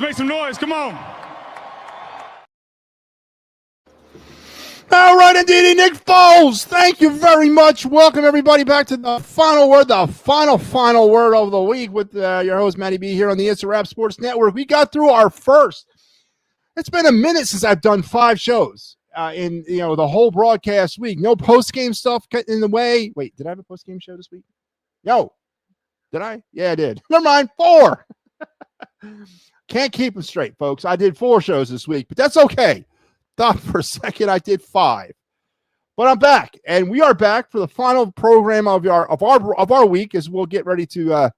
make some noise. Come on. All right, indeed, Nick Foles. Thank you very much. Welcome, everybody, back to the final word, the final word of the week with your host, MattyB, here on the It's a Wrap Sports Network. We got through our first. It's been a minute since I've done 5 shows in the whole broadcast week. No post-game stuff in the way. Wait, did I have a post-game show this week? No. Did I? Yeah, I did. Never mind. 4. Can't keep them straight, folks. I did 4 shows this week, but that's okay. Thought for a second I did 5, but I'm back, and we are back for the final program of our week as we'll get ready to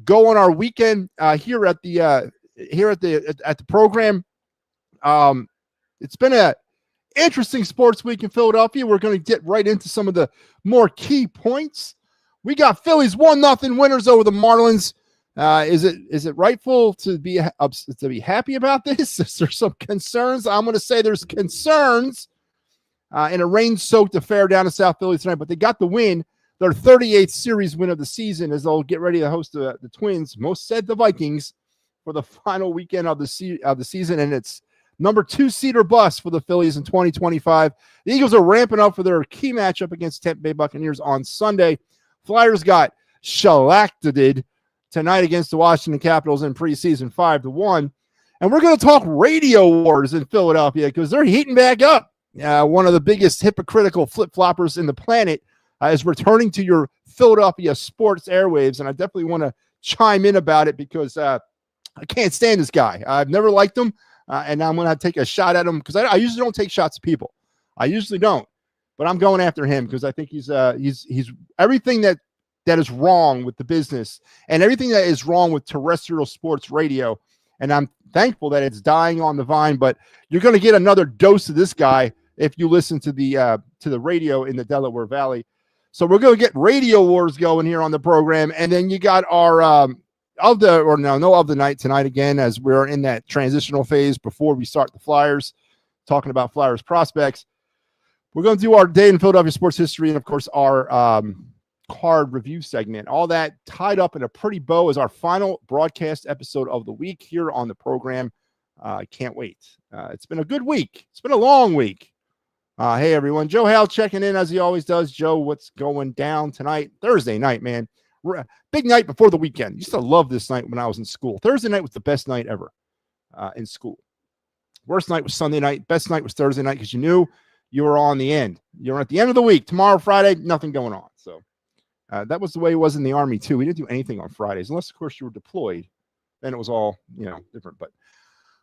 go on our weekend here at the program. It's been a interesting sports week in Philadelphia. We're going to get right into some of the more key points. We got Phillies 1-0 winners over the Marlins. Is it rightful to be happy about this? Is there some concerns? I'm going to say there's concerns in a rain-soaked affair down in South Philly tonight, but they got the win, their 38th series win of the season, as they'll get ready to host the Twins, most said the Vikings, for the final weekend of the season, and it's number 2 seed or bust for the Phillies in 2025. The Eagles are ramping up for their key matchup against Tampa Bay Buccaneers on Sunday. Flyers got shellacked tonight against the Washington Capitals in preseason 5-1. And we're going to talk radio wars in Philadelphia because they're heating back up. One of the biggest hypocritical flip-floppers in the planet is returning to your Philadelphia sports airwaves. And I definitely want to chime in about it because I can't stand this guy. I've never liked him. And I'm going to take a shot at him because I usually don't take shots at people. I usually don't. But I'm going after him because I think he's everything that is wrong with the business and everything that is wrong with terrestrial sports radio. And I'm thankful that it's dying on the vine, but you're going to get another dose of this guy if you listen to the radio in the Delaware Valley. So we're going to get radio wars going here on the program. And then you got our of the night tonight again, as we're in that transitional phase before we start the Flyers, talking about Flyers prospects. We're going to do our day in Philadelphia sports history and, of course, our card review segment. All that tied up in a pretty bow is our final broadcast episode of the week here on the program. Can't wait. It's been a good week. It's been a long week. Hey, everyone. Joe Hale checking in as he always does. Joe, what's going down tonight? Thursday night, man. Big night before the weekend. Used to love this night when I was in school. Thursday night was the best night ever in school. Worst night was Sunday night. Best night was Thursday night because you knew you were on the end. You were at the end of the week. Tomorrow, Friday, nothing going on. So that was the way it was in the Army, too. We didn't do anything on Fridays, unless, of course, you were deployed. Then it was all, different.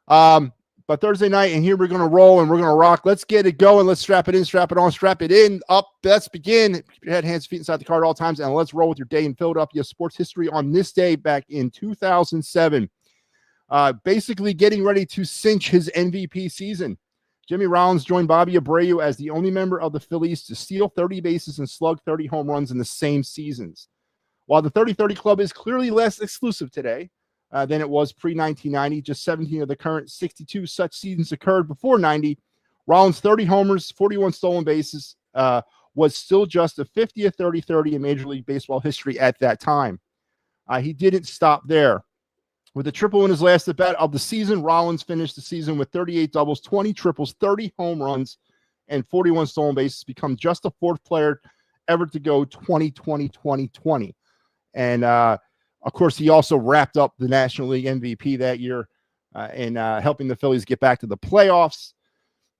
But Thursday night, and here we're going to roll, and we're going to rock. Let's get it going. Let's strap it in, strap it on, strap it in, up. Let's begin. Keep your head, hands, feet inside the car at all times, and let's roll with your day in Philadelphia sports history on this day back in 2007. Basically getting ready to cinch his MVP season. Jimmy Rollins joined Bobby Abreu as the only member of the Phillies to steal 30 bases and slug 30 home runs in the same seasons. While the 30-30 club is clearly less exclusive today than it was pre-1990, just 17 of the current 62 such seasons occurred before 90. Rollins' 30 homers, 41 stolen bases was still just a 50th 30-30 in Major League Baseball history at that time. He didn't stop there. With a triple in his last at-bat of the season, Rollins finished the season with 38 doubles, 20 triples, 30 home runs, and 41 stolen bases, become just the 4th player ever to go 20-20-20-20. And, of course, he also wrapped up the National League MVP that year in helping the Phillies get back to the playoffs.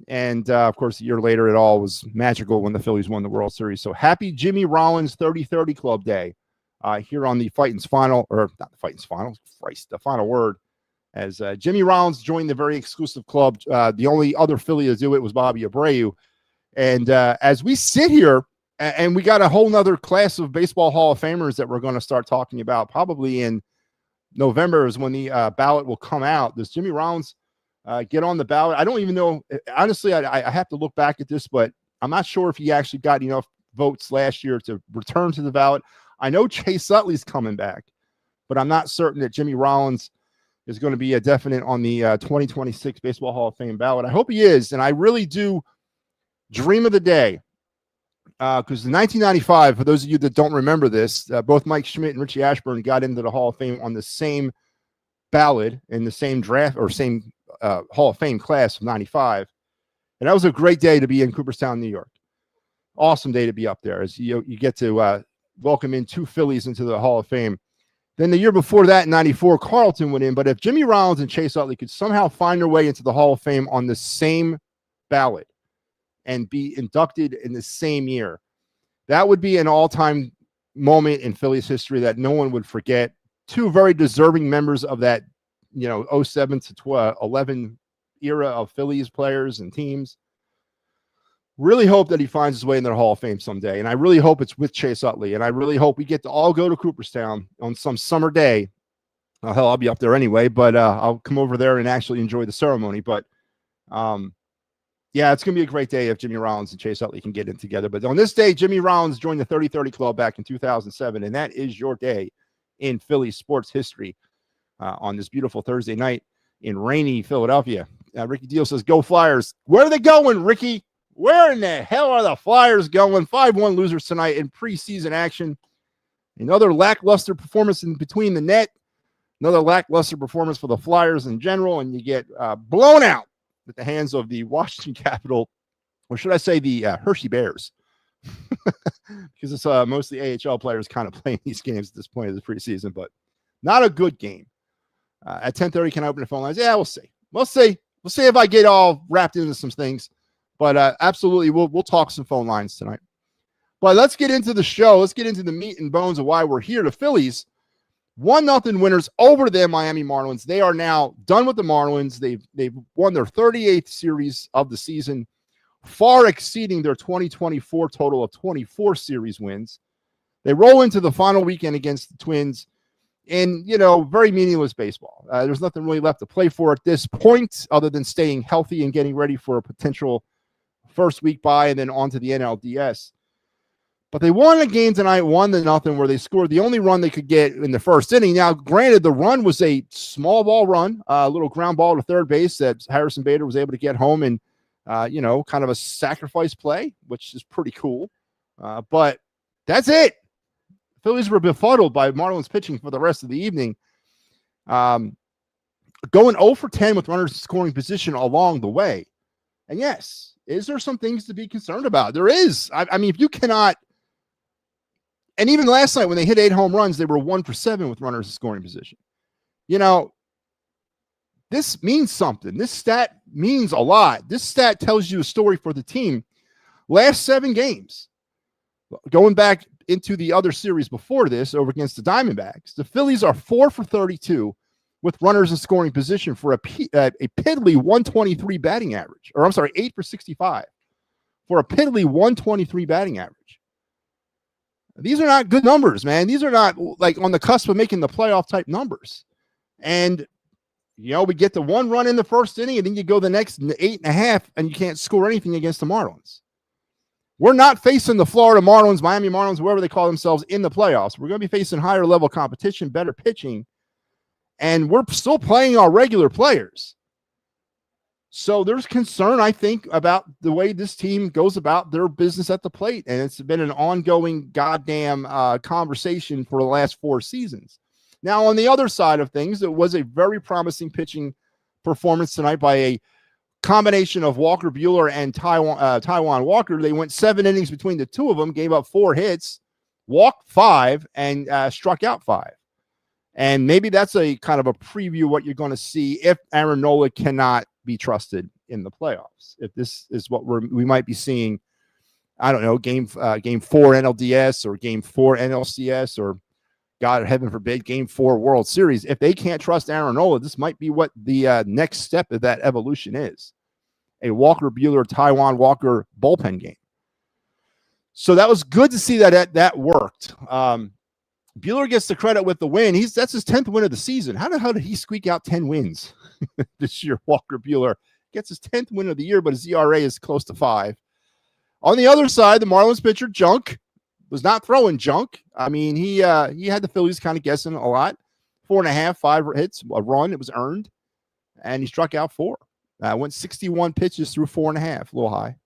And, of course, a year later, it all was magical when the Phillies won the World Series. So happy Jimmy Rollins 30-30 Club Day. Here on the Fighting's final, or not the Fighting's final, Christ, the final word, as Jimmy Rollins joined the very exclusive club. The only other Philly to do it was Bobby Abreu. And as we sit here, and we got a whole nother class of baseball Hall of Famers that we're going to start talking about probably in November is when the ballot will come out. Does Jimmy Rollins get on the ballot? I don't even know. Honestly, I have to look back at this, but I'm not sure if he actually got enough votes last year to return to the ballot. I know Chase Utley's coming back, but I'm not certain that Jimmy Rollins is going to be a definite on the 2026 Baseball Hall of Fame ballot. I hope he is, and I really do dream of the day because in 1995, for those of you that don't remember this, both Mike Schmidt and Richie Ashburn got into the Hall of Fame on the same ballot in the same draft or same Hall of Fame class of 95. And that was a great day to be in Cooperstown, New York. Awesome day to be up there as you get to welcome in 2 Phillies into the Hall of Fame. Then the year before that, in 94, Carlton went in. But if Jimmy Rollins and Chase Utley could somehow find their way into the Hall of Fame on the same ballot and be inducted in the same year, that would be an all-time moment in Phillies history that no one would forget. 2 very deserving members of that, 07 to 11 era of Phillies players and teams. Really hope that he finds his way in their Hall of Fame someday. And I really hope it's with Chase Utley. And I really hope we get to all go to Cooperstown on some summer day. Hell, I'll be up there anyway, but I'll come over there and actually enjoy the ceremony. But yeah, it's going to be a great day if Jimmy Rollins and Chase Utley can get in together. But on this day, Jimmy Rollins joined the 30-30 Club back in 2007. And that is your day in Philly sports history on this beautiful Thursday night in rainy Philadelphia. Ricky Deal says, go Flyers. Where are they going, Ricky? Where in the hell are the Flyers going? 5-1 losers tonight in preseason action. Another lackluster performance in between the net. Another lackluster performance for the Flyers in general. And you get blown out at the hands of the Washington Capitol, or should I say the Hershey Bears? Because it's mostly AHL players kind of playing these games at this point of the preseason, but not a good game. At 10:30, can I open the phone lines? Yeah, we'll see. We'll see if I get all wrapped into some things. But absolutely, we'll talk some phone lines tonight. But let's get into the show. Let's get into the meat and bones of why we're here. The Phillies, 1-0 winners over the Miami Marlins. They are now done with the Marlins. They've won their 38th series of the season, far exceeding their 2024 total of 24 series wins. They roll into the final weekend against the Twins in, very meaningless baseball. There's nothing really left to play for at this point other than staying healthy and getting ready for a potential first week bye and then on to the NLDS. But they won a game tonight, 1-0, where they scored the only run they could get in the first inning. Now, granted, the run was a small ball run, a little ground ball to third base that Harrison Bader was able to get home and, kind of a sacrifice play, which is pretty cool. But that's it. Phillies were befuddled by Marlins pitching for the rest of the evening. Going 0 for 10 with runners in scoring position along the way. And yes, is there some things to be concerned about? There is. I mean, if you cannot, and even last night when they hit 8 home runs, they were 1 for 7 with runners in scoring position. This means something. This stat means a lot. This stat tells you a story for the team. Last 7 games, going back into the other series before this over against the Diamondbacks, the Phillies are 4 for 32 with runners in scoring position for a piddly 123 batting average. Or I'm sorry, 8 for 65 for a piddly 123 batting average. These are not good numbers, man. These are not like on the cusp of making the playoff type numbers. And, we get the 1 run in the first inning and then you go the next 8.5 and you can't score anything against the Marlins. We're not facing the Florida Marlins, Miami Marlins, wherever they call themselves in the playoffs. We're going to be facing higher level competition, better pitching. And we're still playing our regular players. So there's concern, I think, about the way this team goes about their business at the plate. And it's been an ongoing goddamn conversation for the last 4 seasons. Now, on the other side of things, it was a very promising pitching performance tonight by a combination of Walker Buehler and Taijuan Walker. They went 7 innings between the two of them, gave up 4 hits, walked 5, and struck out 5. And maybe that's a kind of a preview of what you're going to see if Aaron Nola cannot be trusted in the playoffs. If this is what we might be seeing, I don't know, game 4 NLDS or game 4 NLCS or, God heaven forbid, game 4 World Series. If they can't trust Aaron Nola, this might be what the next step of that evolution is. A Walker Buehler, Taijuan Walker bullpen game. So that was good to see that worked. Buehler gets the credit with the win. That's his 10th win of the season. How the hell did he squeak out 10 wins this year? Walker Buehler gets his 10th win of the year, but his ERA is close to 5. On the other side, the Marlins pitcher, Junk, was not throwing junk. I mean, he had the Phillies kind of guessing a lot. 4.5, 5 hits, a run. It was earned. And he struck out 4. Went 61 pitches through 4.5, a little high.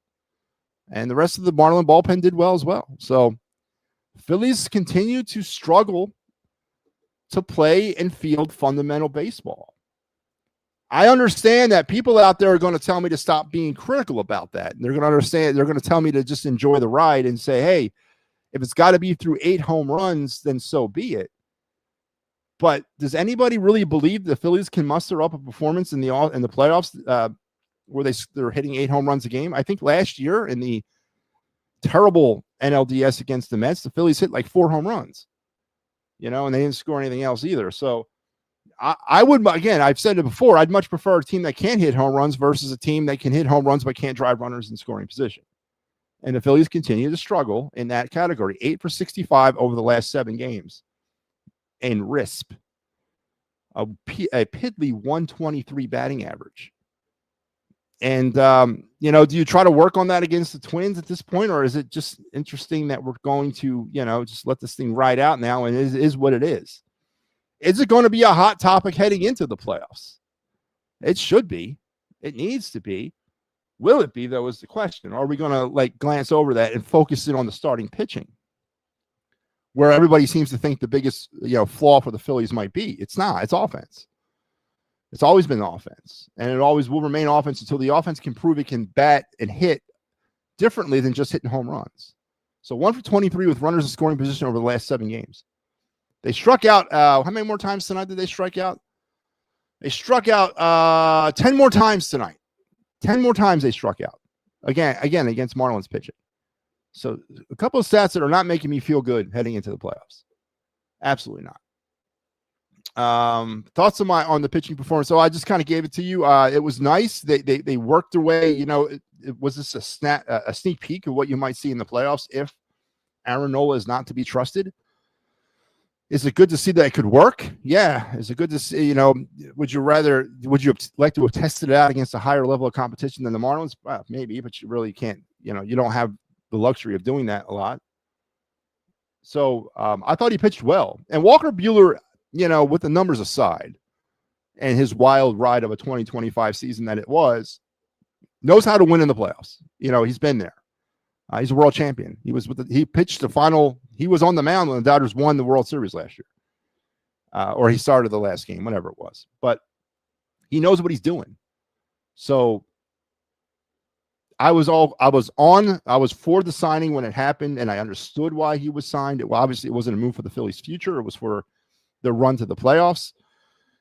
And the rest of the Marlin bullpen did well as well. So Phillies continue to struggle to play and field fundamental baseball. I understand that people out there are going to tell me to stop being critical about that. And they're going to tell me to just enjoy the ride and say, hey, if it's got to be through 8 home runs, then so be it. But does anybody really believe the Phillies can muster up a performance in the playoffs where they're hitting 8 home runs a game? I think last year in the terrible NLDS against the Mets, the Phillies hit like 4 home runs, and they didn't score anything else either. So I would, again, I've said it before, I'd much prefer a team that can hit home runs versus a team that can hit home runs but can't drive runners in scoring position. And the Phillies continue to struggle in that category. 8 for 65 over the last 7 games. And RISP, a piddly 123 batting average. And, do you try to work on that against the Twins at this point, or is it just interesting that we're going to, just let this thing ride out now and it is what it is? Is it going to be a hot topic heading into the playoffs? It should be. It needs to be. Will it be, though, is the question. Are we going to glance over that and focus in on the starting pitching, where everybody seems to think the biggest flaw for the Phillies might be? It's not. It's offense. It's always been offense, and it always will remain offense until the offense can prove it can bat and hit differently than just hitting home runs. So 1 for 23 with runners in scoring position over the last 7 games. They struck out. How many more times tonight did they strike out? They struck out 10 more times tonight. 10 more times they struck out. Again against Marlins pitching. So a couple of stats that are not making me feel good heading into the playoffs. Absolutely not. Thoughts on the pitching performance. So I just kind of gave it to you. It was nice. They worked their way. Was this a sneak peek of what you might see in the playoffs if Aaron Nola is not to be trusted? Is it good to see that it could work? Yeah. Is it good to see, would you like to have tested it out against a higher level of competition than the Marlins? Well, maybe, but you really can't, you don't have the luxury of doing that a lot. So I thought he pitched well. And Walker Buehler, with the numbers aside and his wild ride of a 2025 season that it was, knows how to win in the playoffs. He's been there. He's a world champion. He pitched the final. He was on the mound when the Dodgers won the World Series last year. Or he started the last game, whatever it was. But he knows what he's doing. So I was for the signing when it happened, and I understood why he was signed. Obviously, it wasn't a move for the Phillies' future. It was for the run to the playoffs.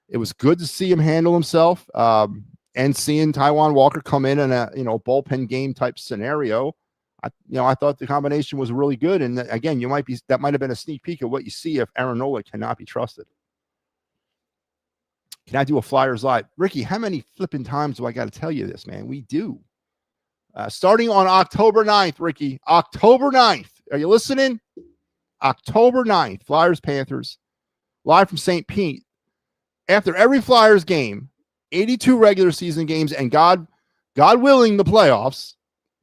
It was good to see him handle himself, and seeing Taijuan Walker come in a bullpen game type scenario. I thought the combination was really good. And again, that might have been a sneak peek of what you see if Aaron Nola cannot be trusted. Can I do a Flyers Live? Ricky, how many flipping times do I got to tell you this, man? We do. Starting on October 9th, Ricky. October 9th. Are you listening? October 9th, Flyers Panthers, live from St. Pete. After every Flyers game, 82 regular season games, and God willing, the playoffs,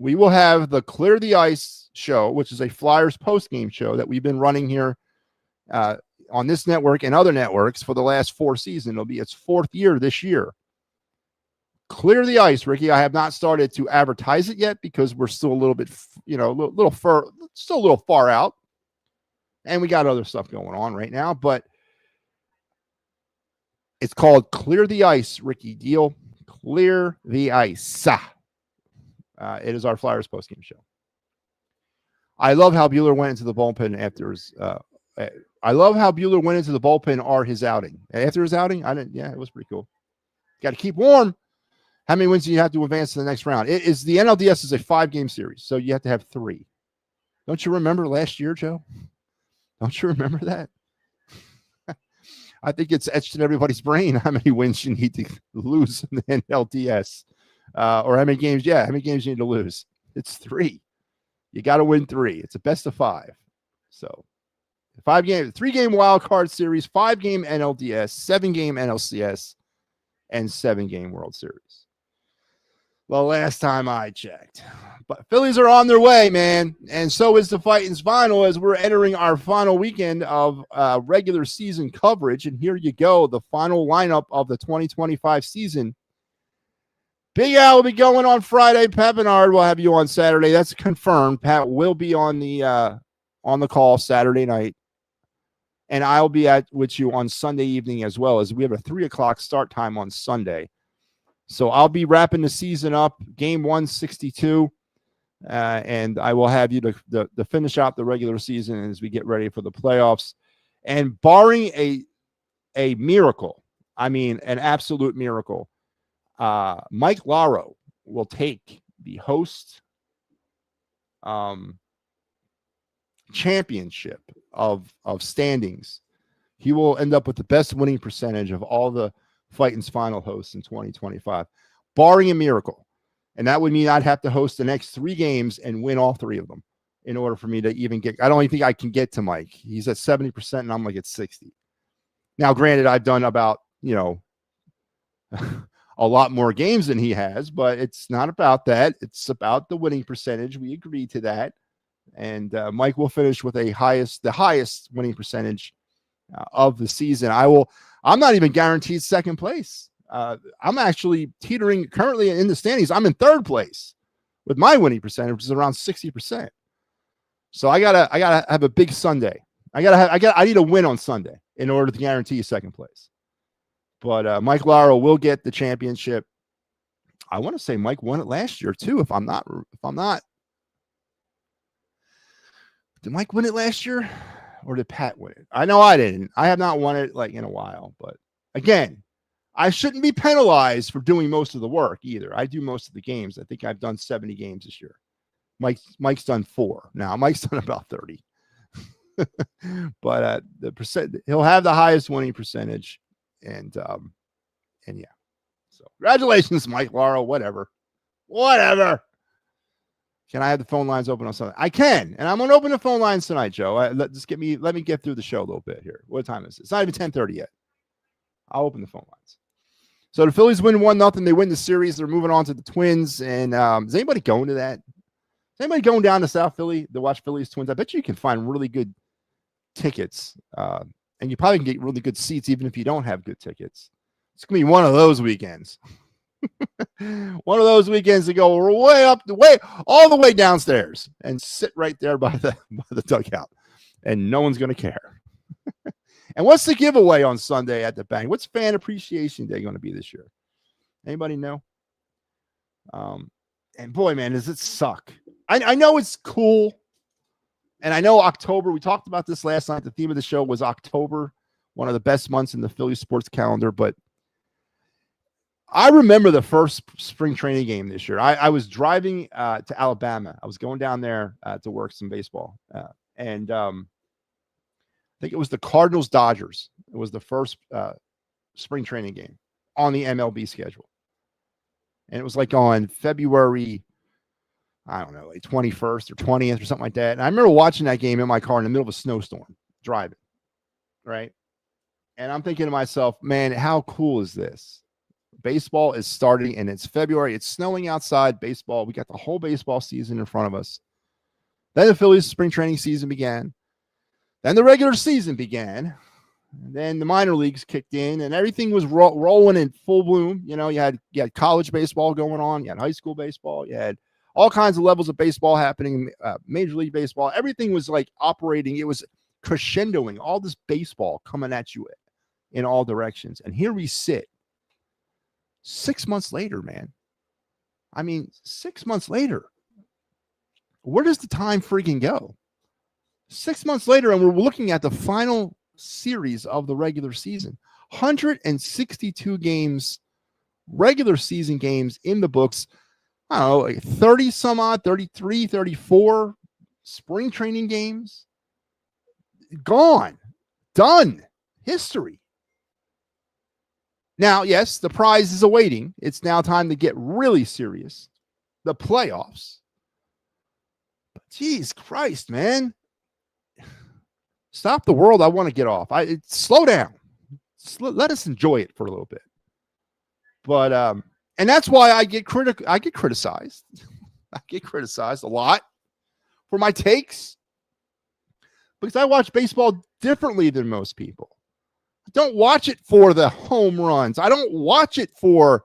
we will have the Clear the Ice show, which is a Flyers post-game show that we've been running here on this network and other networks for the last 4 seasons. It'll be its 4th year this year. Clear the Ice, Ricky. I have not started to advertise it yet because we're still a little bit, still a little far out. And we got other stuff going on right now, but it's called Clear the Ice, Ricky Deal. Clear the Ice. It is our Flyers postgame show. I love how Buehler went into the bullpen after his. I love how Buehler went into the bullpen or his outing. After his outing, it was pretty cool. Got to keep warm. How many wins do you have to advance to the next round? The NLDS is a 5-game series, so you have to have 3. Don't you remember last year, Joe? Don't you remember that? I think it's etched in everybody's brain how many wins you need to lose in the NLDS. Or how many games you need to lose. It's 3. You got to win 3. It's a best of 5. So 3-game wild card series, 5-game NLDS, 7-game NLCS, and 7-game World Series. Well, last time I checked. But Phillies are on their way, man. And so is the Fightins final as we're entering our final weekend of regular season coverage. And here you go, the final lineup of the 2025 season. Big Al will be going on Friday. Pat Bernard will have you on Saturday. That's confirmed. Pat will be on the call Saturday night. And I'll be with you on Sunday evening as well, as we have a 3:00 start time on Sunday. So I'll be wrapping the season up, game 162, and I will have you to finish out the regular season as we get ready for the playoffs. And barring a miracle, I mean an absolute miracle, Mike Laro will take the host championship of standings. He will end up with the best winning percentage of all the Fighting's final hosts in 2025, barring a miracle. And that would mean I'd have to host the next 3 games and win all 3 of them in order for me to even get. I don't even think I can get to Mike. He's at 70% and I'm like at 60. Now, granted, I've done about, a lot more games than he has, but it's not about that. It's about the winning percentage. We agreed to that. And Mike will finish with the highest winning percentage of the season. I'm not even guaranteed second place. I'm actually teetering currently in the standings. I'm in 3rd place with my winning percentage, which is around 60%. So I gotta have a big Sunday. I need a win on Sunday in order to guarantee second place. But Mike Laro will get the championship. I want to say Mike won it last year too. If I'm not, did Mike win it last year, or did Pat win it? I know I didn't. I have not won it in a while. But again, I shouldn't be penalized for doing most of the work either. I do most of the games. I think I've done 70 games this year. Mike's done 4. Now Mike's done about 30. But he'll have the highest winning percentage. And yeah. So congratulations, Mike Laro. Whatever. Can I have the phone lines open on Sunday? I can, and I'm gonna open the phone lines tonight, Joe. Let me get through the show a little bit here. What time is it? It's not even 10:30 yet. I'll open the phone lines. So the Phillies win 1-0. They win the series. They're moving on to the Twins. And is anybody going to that? Is anybody going down to South Philly to watch Phillies Twins? I bet you can find really good tickets, and you probably can get really good seats even if you don't have good tickets. It's gonna be one of those weekends. One of those weekends to go all the way downstairs and sit right there by the dugout, and no one's going to care. And what's the giveaway on Sunday at the bank? What's Fan Appreciation Day going to be this year? Anybody know? And boy, man, does it suck. I know it's cool, and I know October. We talked about this last night. The theme of the show was October, one of the best months in the Philly sports calendar, but I remember the first spring training game this year. I was driving to Alabama. I was going down there to work some baseball. And I think it was the Cardinals-Dodgers. It was the first spring training game on the MLB schedule. And it was on February, I don't know, 21st or 20th or something like that. And I remember watching that game in my car in the middle of a snowstorm, driving, right? And I'm thinking to myself, man, how cool is this? Baseball is starting, and it's February. It's snowing outside. Baseball. We got the whole baseball season in front of us. Then the Phillies spring training season began. Then the regular season began. And then the minor leagues kicked in, and everything was rolling in full bloom. You had college baseball going on. You had high school baseball. You had all kinds of levels of baseball happening. Major League Baseball. Everything was operating. It was crescendoing. All this baseball coming at you in all directions. And here we sit. 6 months later, man. I mean, 6 months later. Where does the time freaking go? 6 months later, and we're looking at the final series of the regular season. 162 games, regular season games in the books. I don't know, 30 some odd, 33, 34 spring training games. Gone. Done. History. Now, yes, the prize is awaiting. It's now time to get really serious. The playoffs. But geez Christ, man. Stop the world. I want to get off. Slow down. Let us enjoy it for a little bit. But and that's why I get criticized. I get criticized a lot for my takes because I watch baseball differently than most people. I don't watch it for the home runs. I don't watch it for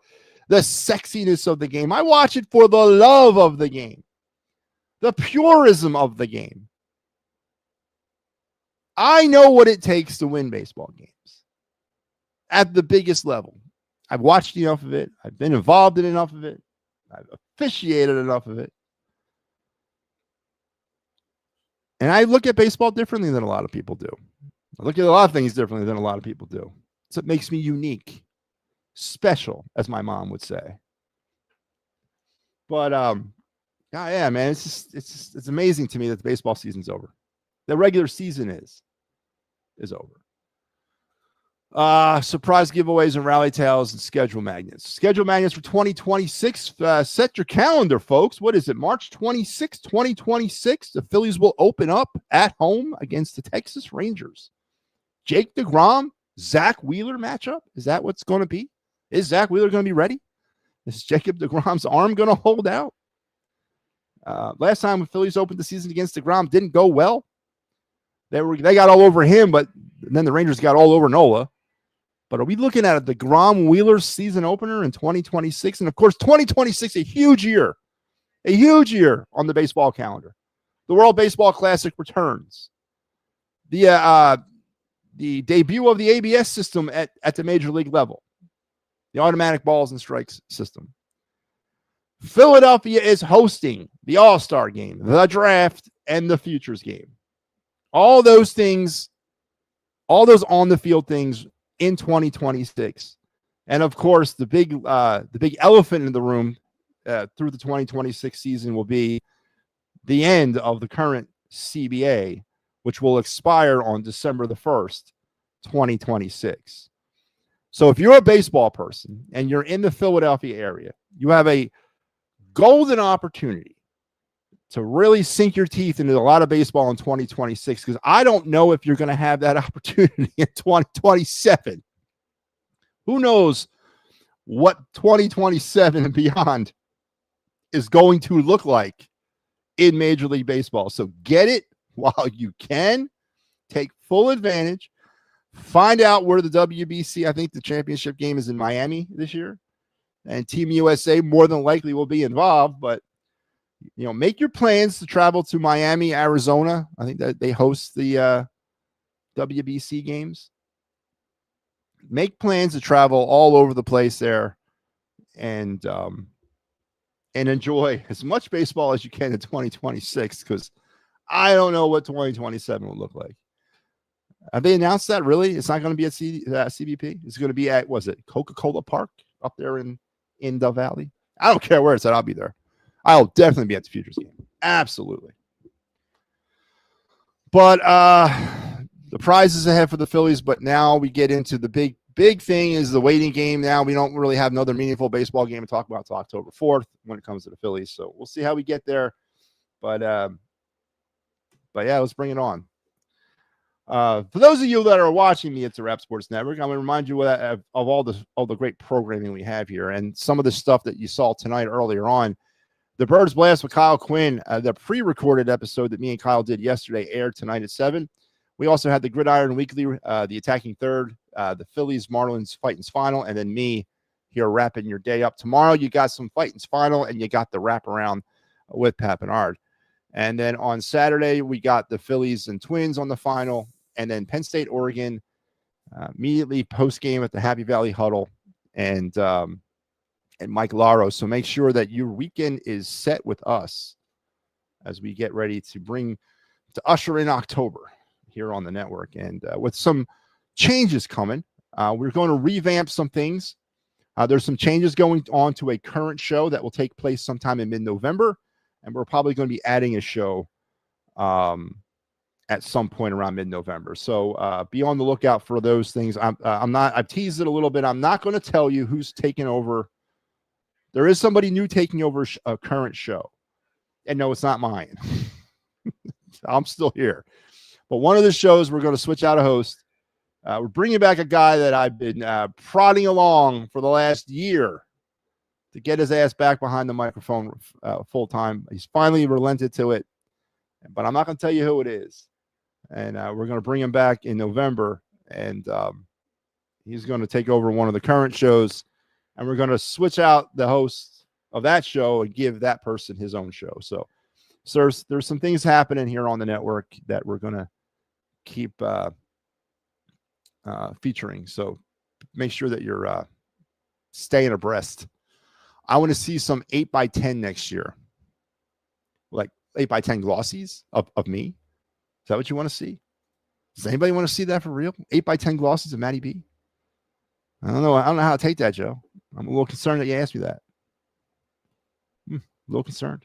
the sexiness of the game. I watch it for the love of the game, the purism of the game. I know what it takes to win baseball games at the biggest level. I've watched enough of it. I've been involved in enough of it. I've officiated enough of it. And I look at baseball differently than a lot of people do. I look at a lot of things differently than a lot of people do. So it makes me unique, special, as my mom would say. But yeah, man, it's amazing to me that the baseball season's over. The regular season is over. Surprise giveaways and rally tales and schedule magnets. Schedule magnets for 2026. Set your calendar, folks. What is it? March 26, 2026. The Phillies will open up at home against the Texas Rangers. Jake DeGrom, Zach Wheeler matchup. Is that what's going to be? Is Zach Wheeler going to be ready? Is Jacob DeGrom's arm going to hold out? Last time the Phillies opened the season against DeGrom didn't go well. They got all over him, but then the Rangers got all over Nola. But are we looking at the DeGrom Wheeler season opener in 2026? And of course, 2026, a huge year on the baseball calendar. The World Baseball Classic returns. The debut of the ABS system at the major league level, the automatic balls and strikes system. Philadelphia is hosting the All-Star game, the draft, and the Futures game. All those things, all those on-the-field things in 2026. And, of course, the big elephant in the room through the 2026 season will be the end of the current CBA, which will expire on December the 1st, 2026. So if you're a baseball person and you're in the Philadelphia area, you have a golden opportunity to really sink your teeth into a lot of baseball in 2026, because I don't know if you're going to have that opportunity in 2027. Who knows what 2027 and beyond is going to look like in Major League Baseball. So get it while you can. Take full advantage. Find out where the WBC, I think the championship game is in Miami this year. And Team USA more than likely will be involved, but make your plans to travel to Miami, Arizona. I think that they host the WBC games. Make plans to travel all over the place there and enjoy as much baseball as you can in 2026, because I don't know what 2027 will look like. Have they announced that? Really? It's not going to be at CBP? It's going to be at, was it Coca-Cola Park up there in the Valley? I don't care where it's at. I'll be there. I'll definitely be at the Futures game. Absolutely. But the prize is ahead for the Phillies, but now we get into the big thing is the waiting game. Now we don't really have another meaningful baseball game to talk about until October 4th when it comes to the Phillies. So we'll see how we get there. But yeah, let's bring it on. For those of you that are watching me, it's the Rap Sports Network. I'm going to remind you of all the great programming we have here, and some of the stuff that you saw tonight earlier on. The Birds Blast with Kyle Quinn, the pre-recorded episode that me and Kyle did yesterday, aired tonight at 7. We also had the Gridiron Weekly, the Attacking Third, the Phillies Marlins Fighting's Final, and then me here wrapping your day up. Tomorrow you got some Fighting's Final, and you got the wraparound with Pat Bernard. And then on Saturday we got the Phillies and Twins on the final, and then Penn State, Oregon, immediately post-game at the Happy Valley Huddle, and Mike Laro. So make sure that your weekend is set with us as we get ready to usher in October here on the network. And with some changes coming, we're going to revamp some things. There's some changes going on to a current show that will take place sometime in mid-November, and we're probably going to be adding a show at some point around mid-November. So be on the lookout for those things. I've teased it a little bit. I'm not going to tell you who's taking over. There is somebody new taking over a current show. And no, it's not mine. I'm still here. But one of the shows, we're going to switch out a host. We're bringing back a guy that I've been prodding along for the last year to get his ass back behind the microphone full time. He's finally relented to it. But I'm not going to tell you who it is. And we're going to bring him back in November. And he's going to take over one of the current shows. And we're going to switch out the host of that show and give that person his own show. So there's some things happening here on the network that we're going to keep featuring. So make sure that you're staying abreast. I want to see some 8x10 next year, like 8x10 glossies of me. Is that what you want to see? Does anybody want to see that for real? 8x10 glossies of MattyB? I don't know. I don't know how to take that, Joe. I'm a little concerned that you asked me that. A little concerned.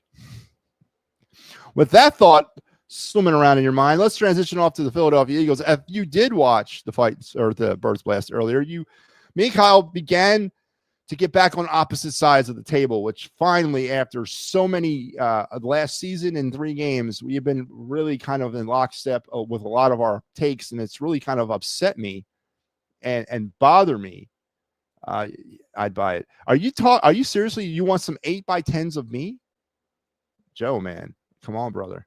With that thought swimming around in your mind, let's transition off to the Philadelphia Eagles. If you did watch the fights or the Birds Blast earlier, me and Kyle began to get back on opposite sides of the table, which finally, after so many last season in 3 games, we have been really kind of in lockstep with a lot of our takes, and it's really kind of upset me and bother me. I'd buy it. Are you seriously? You want some 8x10s of me? Joe, man. Come on, brother.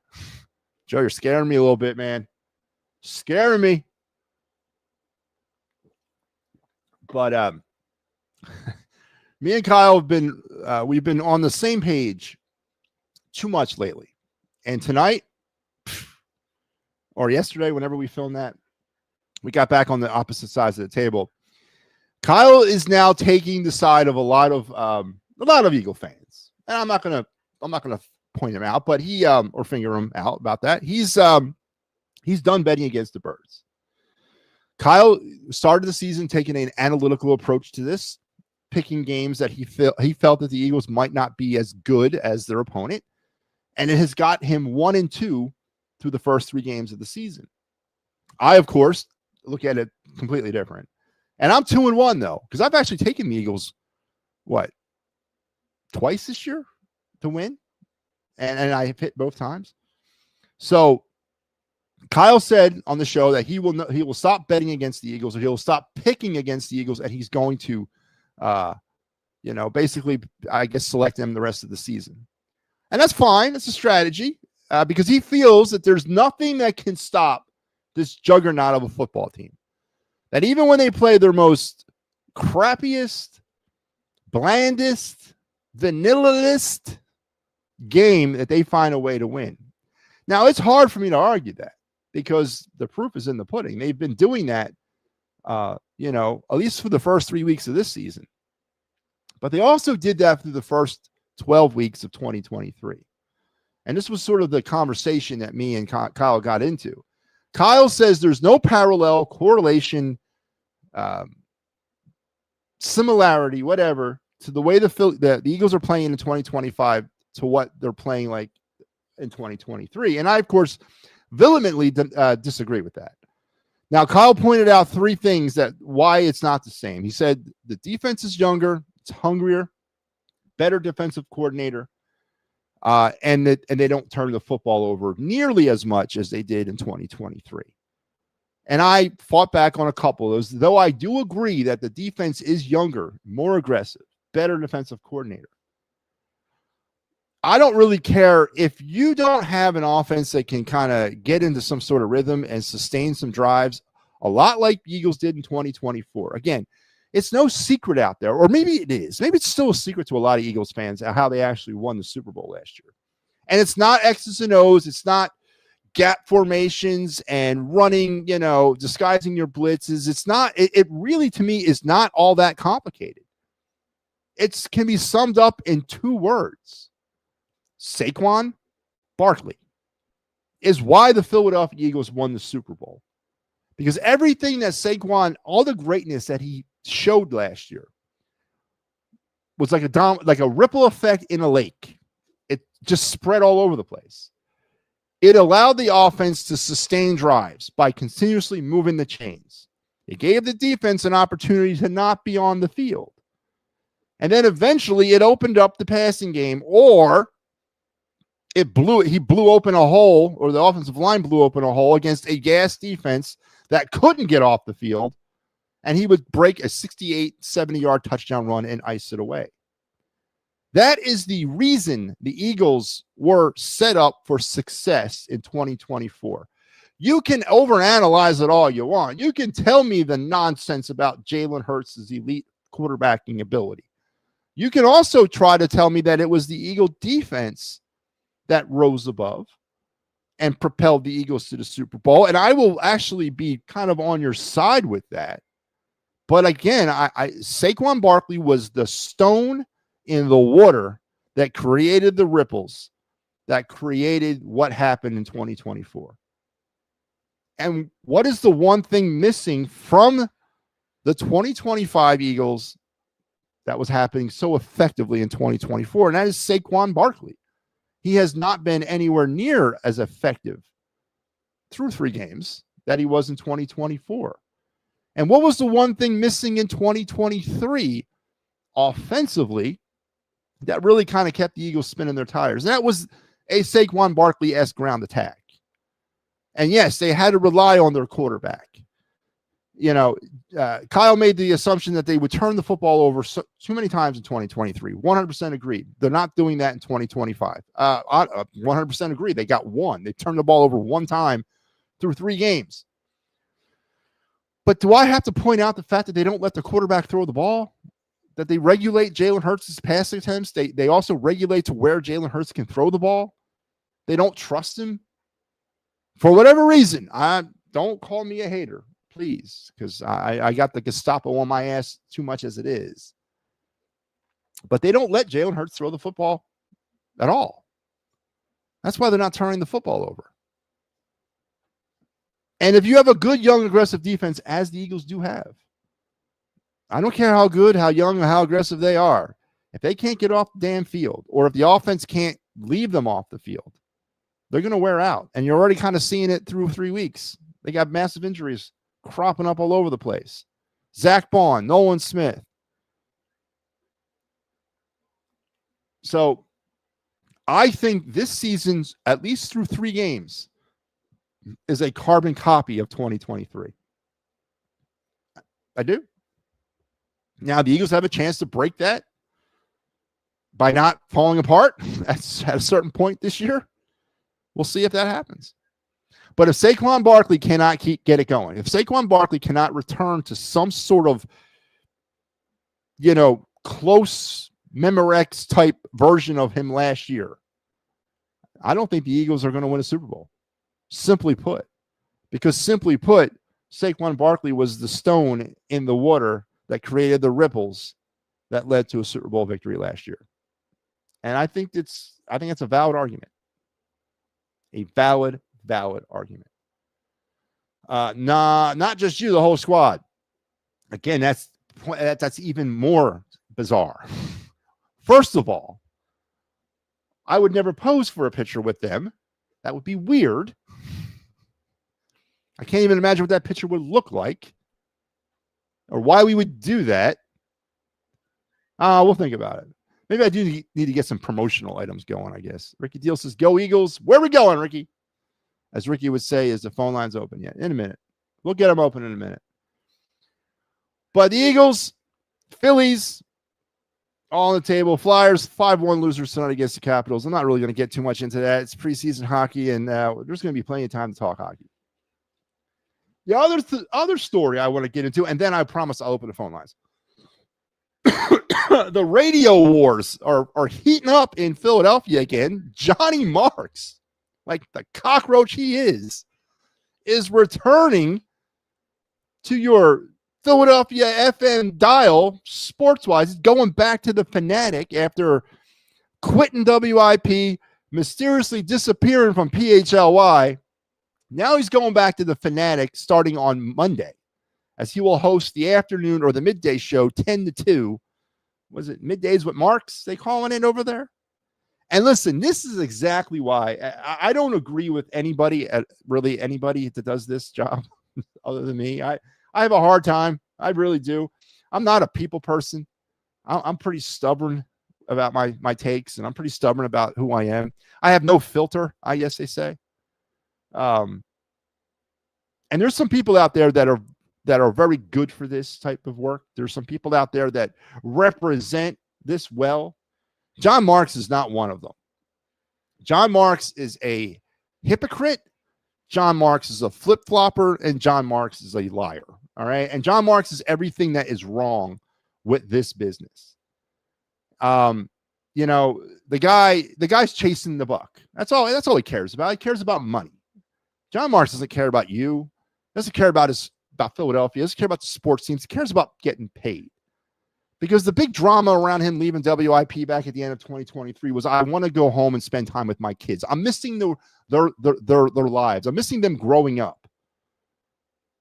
Joe, you're scaring me a little bit, man. Scaring me. But me and Kyle have been we've been on the same page too much lately. And tonight or yesterday, whenever we filmed that, we got back on the opposite sides of the table. Kyle is now taking the side of a lot of Eagle fans. And I'm not gonna point him out, but he or finger him out about that. He's done betting against the Birds. Kyle started the season taking an analytical approach to this, picking games that he felt that the Eagles might not be as good as their opponent, and it has got him 1-2 through the first 3 games of the season. I, of course, look at it completely different, and I'm 2-1 though, because I've actually taken the Eagles twice this year to win, and I hit both times. So Kyle said on the show that he will stop betting against the Eagles, or he'll stop picking against the Eagles, and he's going to basically, I guess, select them the rest of the season. And that's fine. It's a strategy because he feels that there's nothing that can stop this juggernaut of a football team. That even when they play their most crappiest, blandest, vanilla-list game, that they find a way to win. Now, it's hard for me to argue that because the proof is in the pudding. They've been doing that, at least for the first 3 weeks of this season. But they also did that through the first 12 weeks of 2023. And this was sort of the conversation that me and Kyle got into. Kyle says there's no parallel, correlation, similarity, whatever, to the way the Eagles are playing in 2025 to what they're playing like in 2023. And I, of course, vehemently disagree with that. Now, Kyle pointed out 3 things why it's not the same. He said the defense is younger, it's hungrier, better defensive coordinator, and they don't turn the football over nearly as much as they did in 2023. And I fought back on a couple of those, though I do agree that the defense is younger, more aggressive, better defensive coordinator. I don't really care if you don't have an offense that can kind of get into some sort of rhythm and sustain some drives, a lot like the Eagles did in 2024. Again, it's no secret out there, or maybe it is. Maybe it's still a secret to a lot of Eagles fans how they actually won the Super Bowl last year. And it's not X's and O's. It's not gap formations and running, disguising your blitzes. It's not, it really, to me, is not all that complicated. It can be summed up in 2 words. Saquon Barkley is why the Philadelphia Eagles won the Super Bowl. Because everything that Saquon, all the greatness that he showed last year was like a ripple effect in a lake. It just spread all over the place. It allowed the offense to sustain drives by continuously moving the chains. It gave the defense an opportunity to not be on the field. And then eventually it opened up the passing game, or he blew open a hole, or the offensive line blew open a hole against a gas defense that couldn't get off the field, and he would break a 68, 70-yard touchdown run and ice it away. That is the reason the Eagles were set up for success in 2024. You can overanalyze it all you want. You can tell me the nonsense about Jalen Hurts' elite quarterbacking ability. You can also try to tell me that it was the Eagle defense that rose above and propelled the Eagles to the Super Bowl. And I will actually be kind of on your side with that. But again, Saquon Barkley was the stone in the water that created the ripples, that created what happened in 2024. And what is the one thing missing from the 2025 Eagles that was happening so effectively in 2024? And that is Saquon Barkley. He has not been anywhere near as effective through 3 games that he was in 2024. And what was the one thing missing in 2023 offensively that really kind of kept the Eagles spinning their tires? And that was a Saquon Barkley-esque ground attack. And yes, they had to rely on their quarterback. You know, Kyle made the assumption that they would turn the football over too many times in 2023. 100% agreed. They're not doing that in 2025. 100% agree. They got one. They turned the ball over one time through 3 games. But do I have to point out the fact that they don't let the quarterback throw the ball? That they regulate Jalen Hurts' passing attempts? They also regulate to where Jalen Hurts can throw the ball? They don't trust him? For whatever reason, don't call me a hater, please, because I got the Gestapo on my ass too much as it is. But they don't let Jalen Hurts throw the football at all. That's why they're not turning the football over. And if you have a good, young, aggressive defense, as the Eagles do have, I don't care how good, how young, or how aggressive they are. If they can't get off the damn field, or if the offense can't leave them off the field, they're going to wear out. And you're already kind of seeing it through 3 weeks. They got massive injuries cropping up all over the place. Zach Bond, Nolan Smith. So I think this season's, at least through 3 games, is a carbon copy of 2023. I do. Now, the Eagles have a chance to break that by not falling apart at a certain point this year. We'll see if that happens. But if Saquon Barkley cannot get it going, if Saquon Barkley cannot return to some sort of, close Memorex type version of him last year, I don't think the Eagles are going to win a Super Bowl. Simply put. Because simply put, Saquon Barkley was the stone in the water that created the ripples that led to a Super Bowl victory last year. And I think it's a valid argument. A valid argument. Not just you, the whole squad. Again, that's even more bizarre. First of all, I would never pose for a picture with them. That would be weird. I can't even imagine what that picture would look like or why we would do that. We'll think about it. Maybe I do need to get some promotional items going, I guess. Ricky Deal says, go Eagles. Where are we going, Ricky? As Ricky would say, is the phone lines open yet? In a minute. We'll get them open in a minute. But the Eagles, Phillies, all on the table. Flyers, 5-1 losers tonight against the Capitals. I'm not really going to get too much into that. It's preseason hockey, and there's going to be plenty of time to talk hockey. The other story I want to get into, and then I promise I'll open the phone lines. The radio wars are heating up in Philadelphia again. Johnny Marks, like the cockroach he is returning to your Philadelphia FM dial sports-wise. Going back to the Fanatic after quitting WIP, mysteriously disappearing from PHLY. Now he's going back to the Fanatic starting on Monday, as he will host the afternoon or the midday show 10 to 2. Was it middays with Marks they calling it over there? And listen, this is exactly why I don't agree with anybody that does this job other than me. I have a hard time. I really do. I'm not a people person. I'm pretty stubborn about my takes, and I'm pretty stubborn about who I am. I have no filter, I guess they say. And there's some people out there that are very good for this type of work. There's some people out there that represent this well. John Marks is not one of them. John Marks is a hypocrite. John Marks is a flip-flopper, and John Marks is a liar. All right. And John Marks is everything that is wrong with this business. the guy's chasing the buck. That's all he cares about. He cares about money. John Marks doesn't care about you. Doesn't care about Philadelphia. Doesn't care about the sports teams. He cares about getting paid. Because the big drama around him leaving WIP back at the end of 2023 was, I want to go home and spend time with my kids. I'm missing their lives. I'm missing them growing up.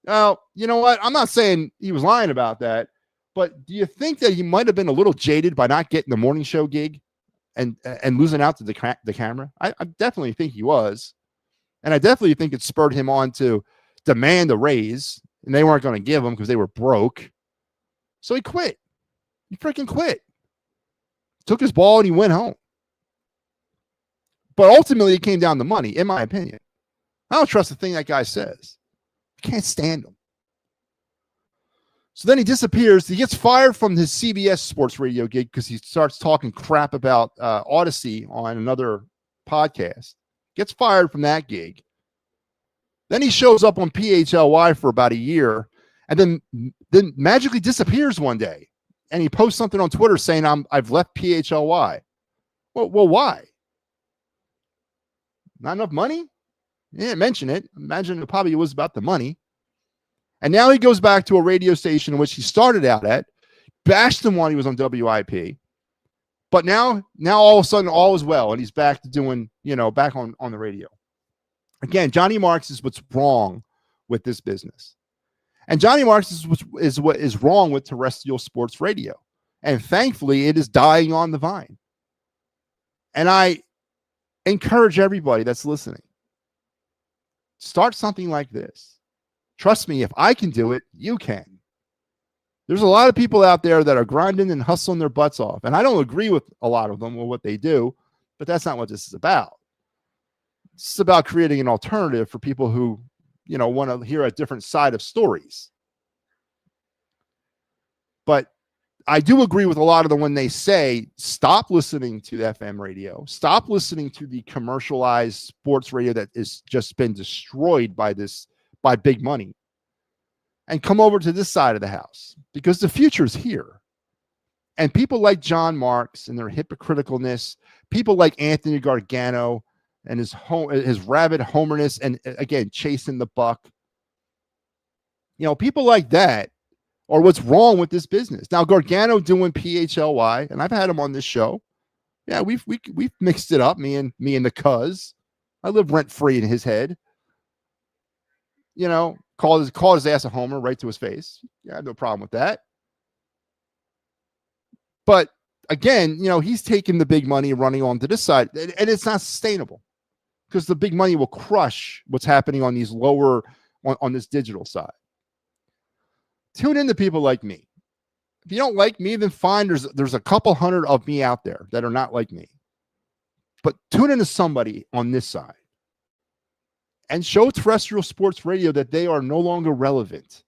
Now, you know what? I'm not saying he was lying about that, but do you think that he might have been a little jaded by not getting the morning show gig and losing out to the camera? I definitely think he was. And I definitely think it spurred him on to demand a raise, and they weren't going to give him because they were broke. So he quit. He freaking quit. Took his ball and he went home. But ultimately, it came down to money, in my opinion. I don't trust a thing that guy says. I can't stand him. So then he disappears. He gets fired from his CBS sports radio gig because he starts talking crap about Odyssey on another podcast. Gets fired from that gig. Then he shows up on PHLY for about a year and then magically disappears one day. And he posts something on Twitter saying, I've left PHLY. Well, why? Not enough money? He didn't mention it. Imagine it probably was about the money. And now he goes back to a radio station in which he started out at, bashed him while he was on WIP. But now all of a sudden, all is well, and he's back to doing, back on the radio. Again, Johnny Marks is what's wrong with this business. And Johnny Marks is what is wrong with terrestrial sports radio. And thankfully, it is dying on the vine. And I encourage everybody that's listening, start something like this. Trust me, if I can do it, you can. There's a lot of people out there that are grinding and hustling their butts off. And I don't agree with a lot of them or what they do, but that's not what this is about. This is about creating an alternative for people who, want to hear a different side of stories. But I do agree with a lot of them when they say, stop listening to the FM radio. Stop listening to the commercialized sports radio that has just been destroyed by big money. And come over to this side of the house because the future is here. And people like John Marks and their hypocriticalness, people like Anthony Gargano and his rabid homerness and, again, chasing the buck. People like that are what's wrong with this business. Now, Gargano doing PHLY, and I've had him on this show. Yeah, we've mixed it up, me and the cuz. I live rent-free in his head. Called his ass a homer right to his face. Yeah, I have no problem with that. But again, he's taking the big money running on to this side, and it's not sustainable because the big money will crush what's happening on these lower on this digital side. Tune in to people like me. If you don't like me, then fine. There's a couple hundred of me out there that are not like me. But tune into somebody on this side. And show terrestrial sports radio that they are no longer relevant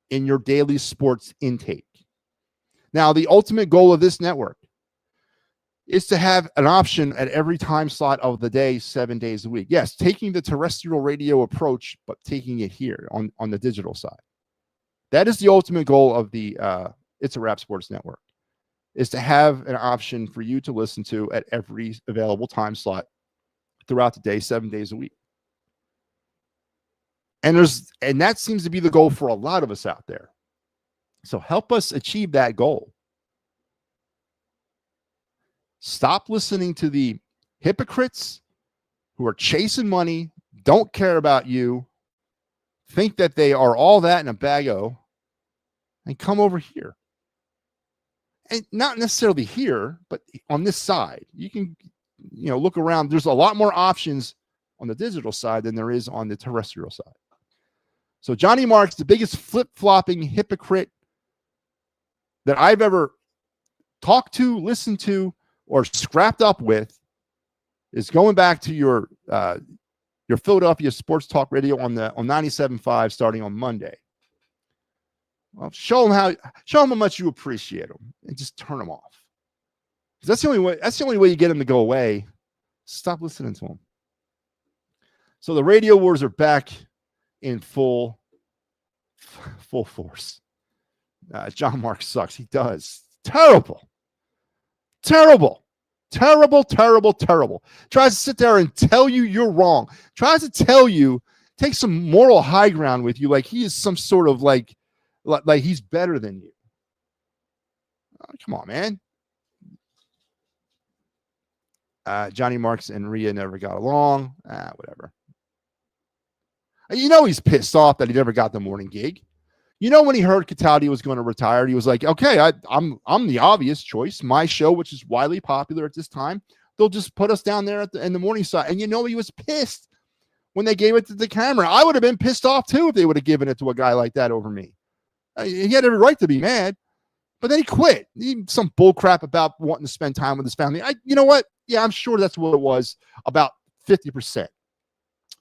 in your daily sports intake. Now, the ultimate goal of this network is to have an option at every time slot of the day, 7 days a week. Yes, taking the terrestrial radio approach, but taking it here on the digital side. That is the ultimate goal of the It's a Wrap Sports Network, is to have an option for you to listen to at every available time slot throughout the day, 7 days a week. And that seems to be the goal for a lot of us out there. So help us achieve that goal. Stop listening to the hypocrites who are chasing money, don't care about you, think that they are all that in a bag-o, and come over here. And not necessarily here, but on this side. You can, look around. There's a lot more options on the digital side than there is on the terrestrial side. So Johnny Marks, the biggest flip-flopping hypocrite that I've ever talked to, listened to, or scrapped up with, is going back to your Philadelphia Sports Talk Radio on 97.5 starting on Monday. Well, show them how much you appreciate them, and just turn them off. Because that's the only way you get them to go away. Stop listening to them. So the radio wars are back in full force. John Marks sucks. He does. Terrible. Terrible. Terrible, terrible, terrible. Tries to sit there and tell you you're wrong. Tries to tell you, take some moral high ground with you, like he is some sort of like he's better than you. Oh, come on, man. Johnny Marks and Rhea never got along. Whatever. You know he's pissed off that he never got the morning gig. You know, when he heard Cataldi was going to retire, he was like, okay, I'm the obvious choice. My show, which is widely popular at this time, they'll just put us down there in the morning side. And you know, he was pissed when they gave it to the camera. I would have been pissed off too if they would have given it to a guy like that over me. He had every right to be mad, but then he quit. Some bull crap about wanting to spend time with his family. You know what? Yeah, I'm sure that's what it was, about 50%.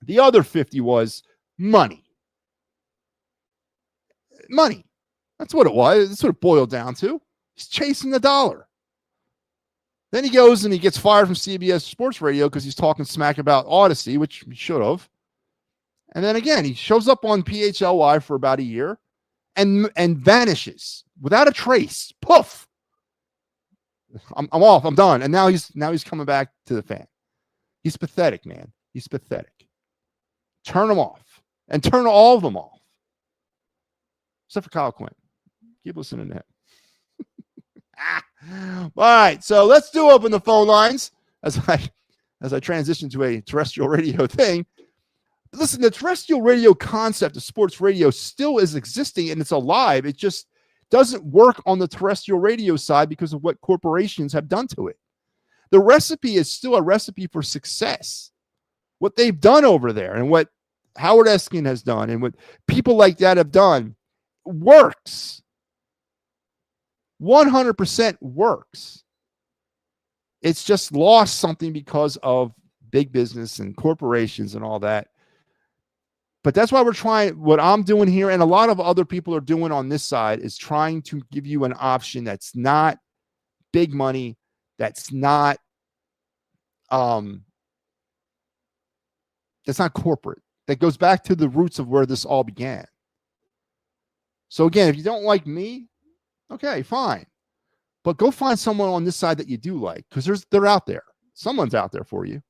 The other 50 was money. Money. That's what it was. That's what it boiled down to. He's chasing the dollar. Then he goes and he gets fired from CBS Sports Radio because he's talking smack about Odyssey, which he should have. And then again, he shows up on PHLY for about a year and vanishes without a trace. Poof. I'm off. I'm done. And now he's coming back to the fan. He's pathetic, man. He's pathetic. Turn him off and turn all of them off. Except for Kyle Quinn. Keep listening to him. All right, so let's open the phone lines as I transition to a terrestrial radio thing. Listen, the terrestrial radio concept of sports radio still is existing and it's alive. It just doesn't work on the terrestrial radio side because of what corporations have done to it. The recipe is still a recipe for success. What they've done over there and what Howard Eskin has done and what people like that have done works. 100% works. It's just lost something because of big business and corporations and all that. But that's why we're trying, what I'm doing here and a lot of other people are doing on this side is trying to give you an option that's not big money, that's not corporate. That goes back to the roots of where this all began. So again, if you don't like me, okay, fine. But go find someone on this side that you do like, because they're out there. Someone's out there for you.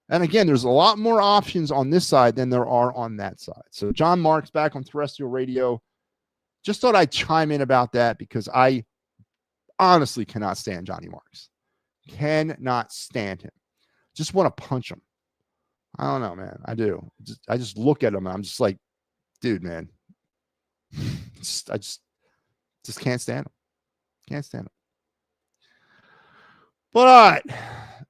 And again, there's a lot more options on this side than there are on that side. So John Marks back on terrestrial radio. Just thought I'd chime in about that because I honestly cannot stand Johnny Marks. Cannot stand him. Just want to punch him. I don't know, man. I do. I just look at him and I'm just like, dude, man. I just can't stand him. Can't stand him. But all right.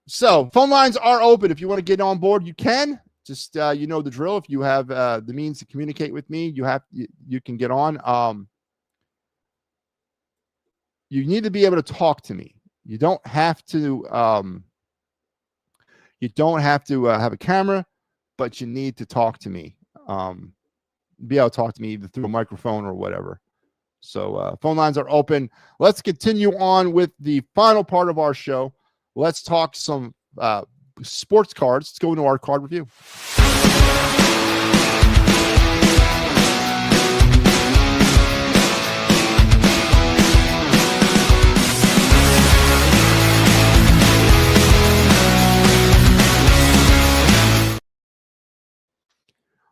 So phone lines are open. If you want to get on board, you can. Just you know the drill. If you have the means to communicate with me, you can get on. You need to be able to talk to me. You don't have to. You don't have to have a camera, but you need to talk to me. Be able to talk to me either through a microphone or whatever. So phone lines are open. Let's continue on with the final part of our show. Let's talk some sports cards. Let's go into our card review.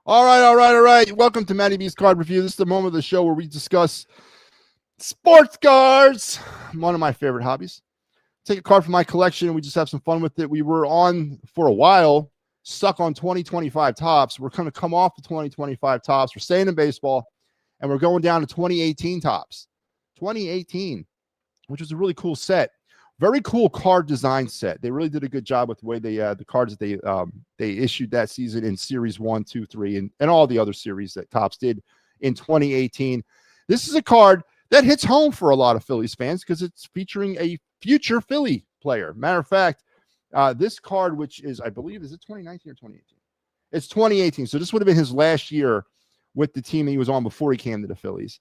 All right. Welcome to MattyB's card review. This is the moment of the show where we discuss sports cards, one of my favorite hobbies. Take a card from my collection and we just have some fun with it. We were on for a while, stuck on 2025 tops. We're going to come off the 2025 tops. We're staying in baseball and we're going down to 2018 tops. 2018, which was a really cool set. Very cool card design set. They really did a good job with the way the cards that they issued that season in series 1, 2, 3, and all the other series that Topps did in 2018. This is a card that hits home for a lot of Phillies fans because it's featuring a future Philly player. Matter of fact, this card, which is, I believe, is it 2019 or 2018? It's 2018. So this would have been his last year with the team he was on before he came to the Phillies.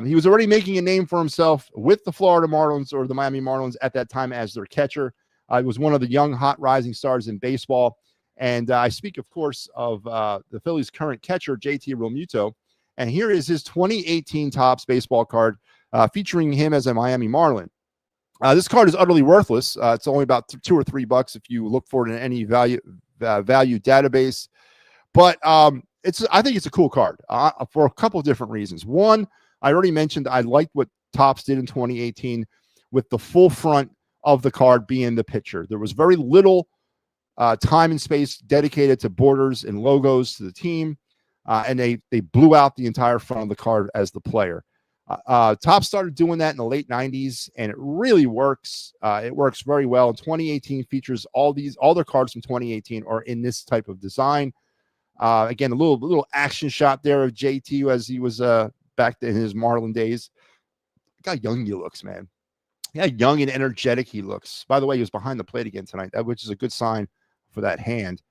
He was already making a name for himself with the Florida Marlins or the Miami Marlins at that time as their catcher. He was one of the young, hot rising stars in baseball. And I speak, of course, of the Phillies' current catcher, JT Realmuto. And here is his 2018 Topps baseball card featuring him as a Miami Marlin. This card is utterly worthless. It's only about $2 or $3 if you look for it in any value database. But I think it's a cool card for a couple of different reasons. One, I already mentioned I liked what Topps did in 2018 with the full front of the card being the picture. There was very little time and space dedicated to borders and logos to the team, and they blew out the entire front of the card as the player. Topps started doing that in the late 90s, and it really works. It works very well. And 2018 features all their cards from 2018 are in this type of design. Again, a little action shot there of JT as he was back in his Marlin days. Look how young he looks, man. Yeah, young and energetic he looks. By the way, he was behind the plate again tonight, which is a good sign for that hand.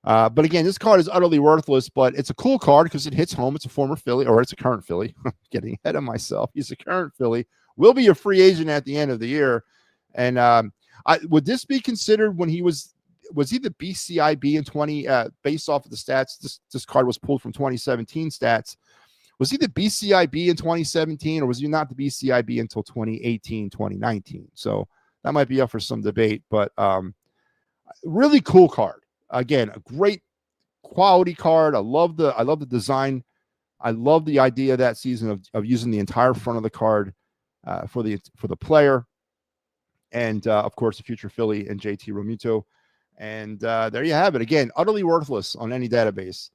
But again, this card is utterly worthless, but it's a cool card because it hits home. It's a former Philly, or it's a current Philly. Getting ahead of myself. He's a current Philly. Will be a free agent at the end of the year. And would this be considered when he was he the BCIB in 20, based off of the stats? This card was pulled from 2017 stats. Was he the BCIB in 2017, or was he not the BCIB until 2018, 2019? So that might be up for some debate, but really cool card. Again, a great quality card. I love the design. I love the idea that season of using the entire front of the card for the player, and of course the future Philly and JT Realmuto. And there you have it. Again, utterly worthless on any database.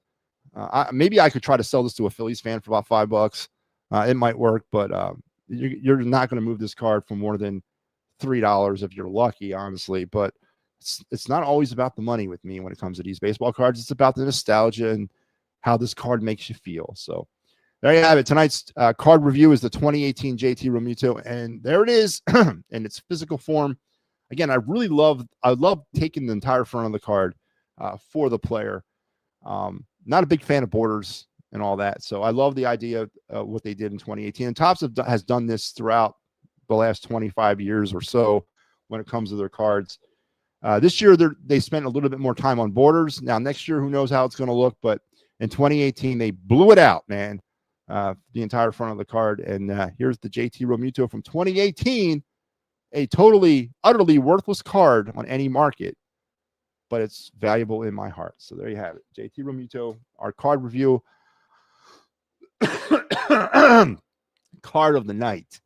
Maybe I could try to sell this to a Phillies fan for about $5. It might work, but you're not going to move this card for more than $3 if you're lucky, honestly. But it's not always about the money with me when it comes to these baseball cards. It's about the nostalgia and how this card makes you feel. So there you have it. Tonight's card review is the 2018 JT Realmuto, and there it is in its physical form. Again, I love taking the entire front of the card for the player. Not a big fan of borders and all that. So I love the idea of what they did in 2018. And Topps has done this throughout the last 25 years or so when it comes to their cards. This year, they spent a little bit more time on borders. Now, next year, who knows how it's going to look. But in 2018, they blew it out, man, the entire front of the card. And here's the JT Realmuto from 2018, a totally, utterly worthless card on any market, but it's valuable in my heart. So there you have it. JT Realmuto, our card review card of the night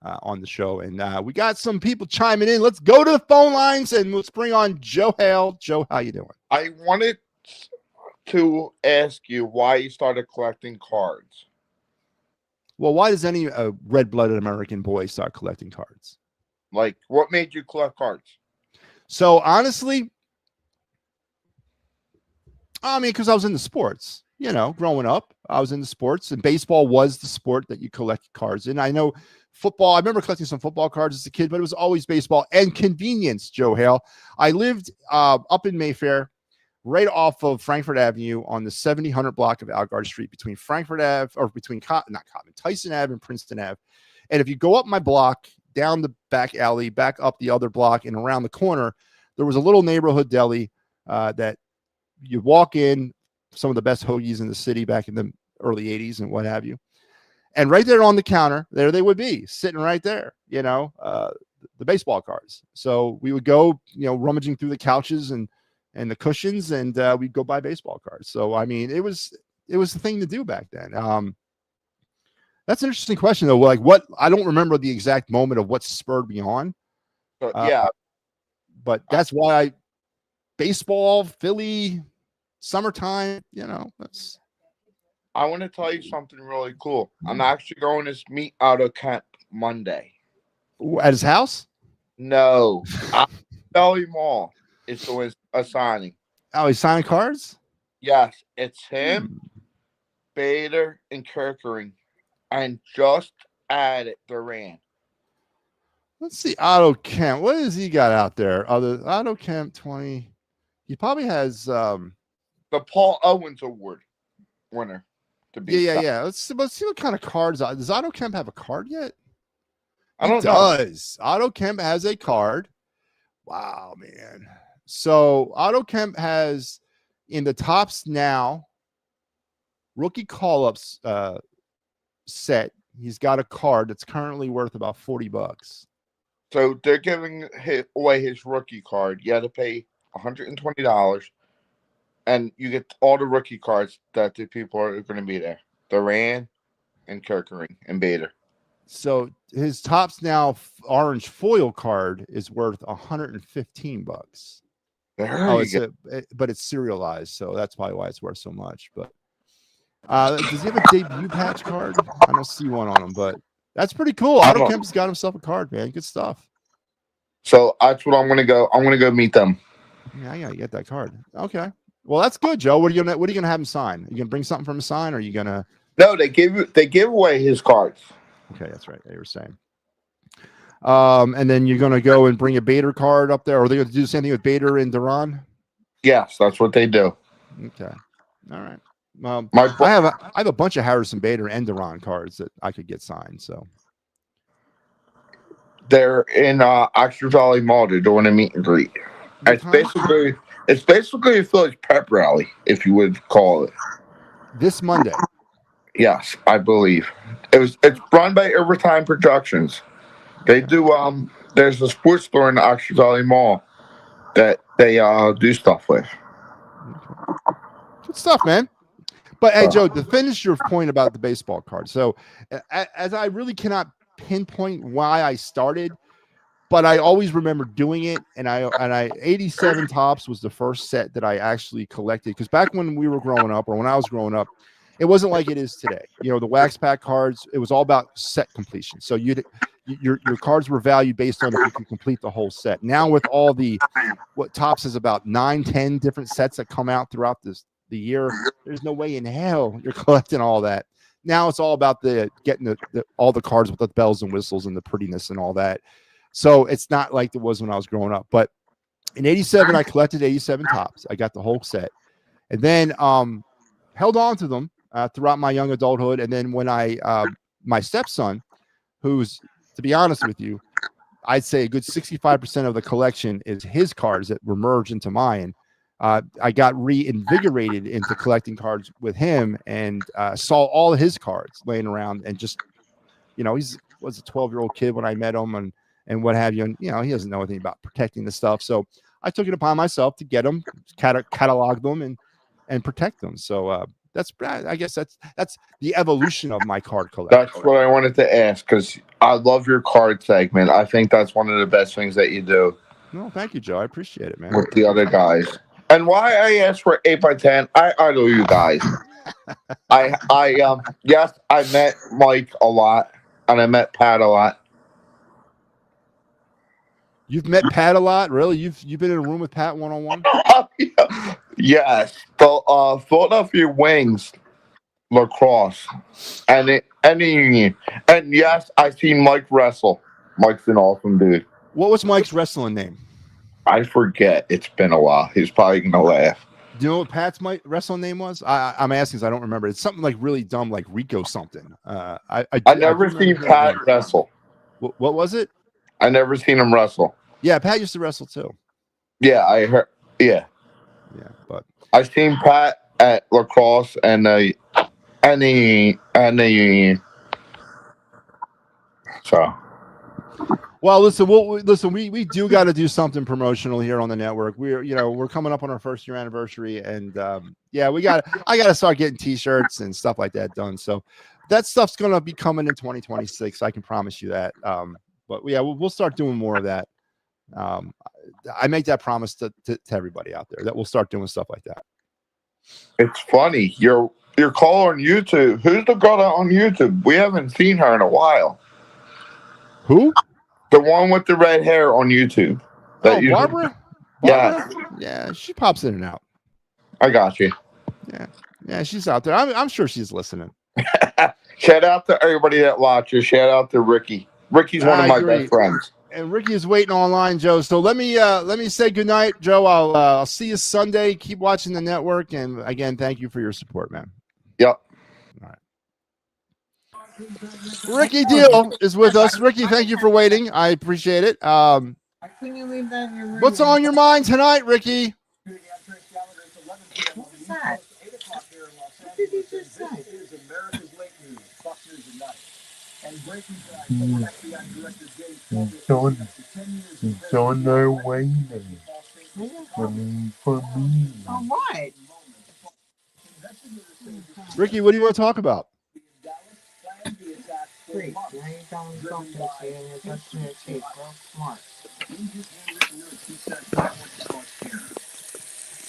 on the show. And we got some people chiming in. Let's go to the phone lines and let's bring on Joe Hale. Joe, how you doing? I wanted to ask you why you started collecting cards. Well, why does any red-blooded American boy start collecting cards? Like, what made you collect cards? So honestly, I mean, because I was into sports, growing up, I was into sports, and baseball was the sport that you collect cards in. I know football, I remember collecting some football cards as a kid, but it was always baseball and convenience, Joe Hale. I lived up in Mayfair, right off of Frankfurt Avenue on the 7000 block of Algard Street between Frankfurt Ave, or between Tyson Ave and Princeton Ave. And if you go up my block, down the back alley, back up the other block, and around the corner, there was a little neighborhood deli that you walk in, some of the best hoagies in the city back in the early 80s and what have you. And right there on the counter, there they would be, sitting right there, the baseball cards. So we would go, rummaging through the couches and the cushions, and we'd go buy baseball cards. So, I mean, it was the thing to do back then. That's an interesting question, though. Like, I don't remember the exact moment of what spurred me on. Yeah. But that's why baseball, Philly, summertime, that's. I want to tell you something really cool. I'm actually going to meet out of camp Monday. At his house? No. Valley Mall is doing a signing. Oh, he's signing cards? Yes. It's him, Bader, and Kirkering. And just added Duran. Let's see, Otto Kemp. What has he got out there? Otto Kemp 20. He probably has the Paul Owens Award winner. Yeah. Let's see what kind of cards. Does Otto Kemp have a card yet? I don't know. Does. Otto Kemp has a card. Wow, man. So Otto Kemp has in the Topps Now rookie call-ups set. He's got a card that's currently worth about $40. So they're giving away his rookie card. You had to pay $120, and you get all the rookie cards that the people are going to be there. Duran and Kirkering and Bader. So his Topps Now orange foil card is worth $115. There Oh, you go. but it's serialized, so that's probably why it's worth so much. But does he have a debut patch card? I don't see one on him, but that's pretty cool. Otto Kemp's got himself a card, man. Good stuff. So that's what I'm going to go. I'm going to go meet them. Yeah, I gotta get that card. Okay. Well, that's good, Joe. What are you gonna have him sign? Are you gonna bring something from him sign, or are you gonna? No, they give away his cards. Okay, that's right. They were saying. And then you're gonna go and bring a Bader card up there, or are they gonna do the same thing with Bader and Duran? Yes, that's what they do. Okay. All right. I have a bunch of Harrison Bader and Duran cards that I could get signed. So they're in Oxford Valley Mall. They're doing a meet and greet. It's basically a Phillies pep rally, if you would call it. This Monday. Yes, I believe it's run by Overtime Productions. They do there's a sports store in the Oxford Valley Mall that they do stuff with. Good stuff, man. But hey, Joe, to finish your point about the baseball card. So, as I really cannot pinpoint why I started, but I always remember doing it, and I 87 Topps was the first set that I actually collected, because back when we were growing up, or when I was growing up, it wasn't like it is today. You know, the wax pack cards, it was all about set completion. So your cards were valued based on if you can complete the whole set. Now with all what Topps is about 9-10 different sets that come out throughout the year, there's no way in hell you're collecting all that. Now it's all about getting all the cards with the bells and whistles and the prettiness and all that. So it's not like it was when I was growing up. But in 87, I collected 87 Topps. I got the whole set. And then held on to them throughout my young adulthood. And then when my stepson, who's, to be honest with you, I'd say a good 65% of the collection is his cards that were merged into mine. I got reinvigorated into collecting cards with him, and saw all of his cards laying around, and just, he was a 12-year-old kid when I met him, and what have you. And, he doesn't know anything about protecting the stuff. So I took it upon myself to get them, catalog them, and protect them. So I guess that's the evolution of my card collection. That's what I wanted to ask, because I love your card segment. I think that's one of the best things that you do. No, thank you, Joe. I appreciate it, man. With the other guys. And why I asked for 8x10, I idol you guys. Yes, I met Mike a lot, and I met Pat a lot. You've met Pat a lot, really? You've been in a room with Pat one-on-one? Yes, the Philadelphia Wings lacrosse, and yes, I've seen Mike wrestle. Mike's an awesome dude. What was Mike's wrestling name? I forget. It's been a while. He's probably gonna laugh. Do you know what Pat's wrestling name was? I'm asking because I don't remember. It's something like really dumb, like Rico something. I never seen Pat wrestle. What was it? I never seen him wrestle. Yeah, Pat used to wrestle too. Yeah, I heard. Yeah, but I've seen Pat at lacrosse and so. Well, listen. We do got to do something promotional here on the network. We're coming up on our first year anniversary, and I got to start getting T-shirts and stuff like that done. So that stuff's gonna be coming in 2026. I can promise you that. But yeah, we'll start doing more of that. I make that promise to everybody out there that we'll start doing stuff like that. It's funny. Your caller on YouTube. Who's the girl on YouTube? We haven't seen her in a while. Who? The one with the red hair on YouTube. Barbara? Yeah. Yeah, she pops in and out. I got you. Yeah, she's out there. I'm sure she's listening. Shout out to everybody that watches. Shout out to Ricky. Ricky's one of my best friends. And Ricky is waiting online, Joe. So let me say goodnight, Joe. I'll see you Sunday. Keep watching the network, and again, thank you for your support, man. Yep. All right. Ricky Deal is with us. Ricky, thank you for waiting. I appreciate it. What's on your mind tonight, Ricky? What's that? What did he just say? It's on their way now. For me. All right. Ricky, what do you want to talk about? Great. Now you're done talking to you and you're brushing your teeth. Real smart.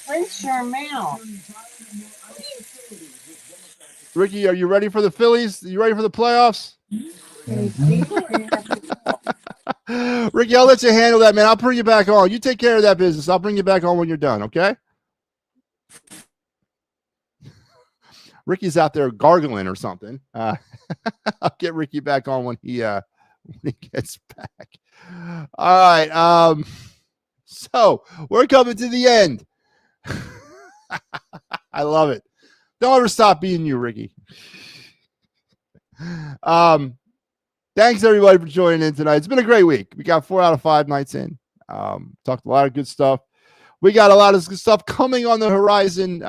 Rinse your mouth. Ricky, are you ready for the Phillies? You ready for the playoffs? Ricky, I'll let you handle that, man. I'll bring you back on. You take care of that business. I'll bring you back on when you're done, okay? Ricky's out there gargling or something. I'll get Ricky back on when he gets back. All right. So we're coming to the end. I love it. Don't ever stop being you, Ricky. Thanks everybody for joining in tonight. It's been a great week. We got 4 out of 5 nights in. Talked a lot of good stuff. We got a lot of good stuff coming on the horizon.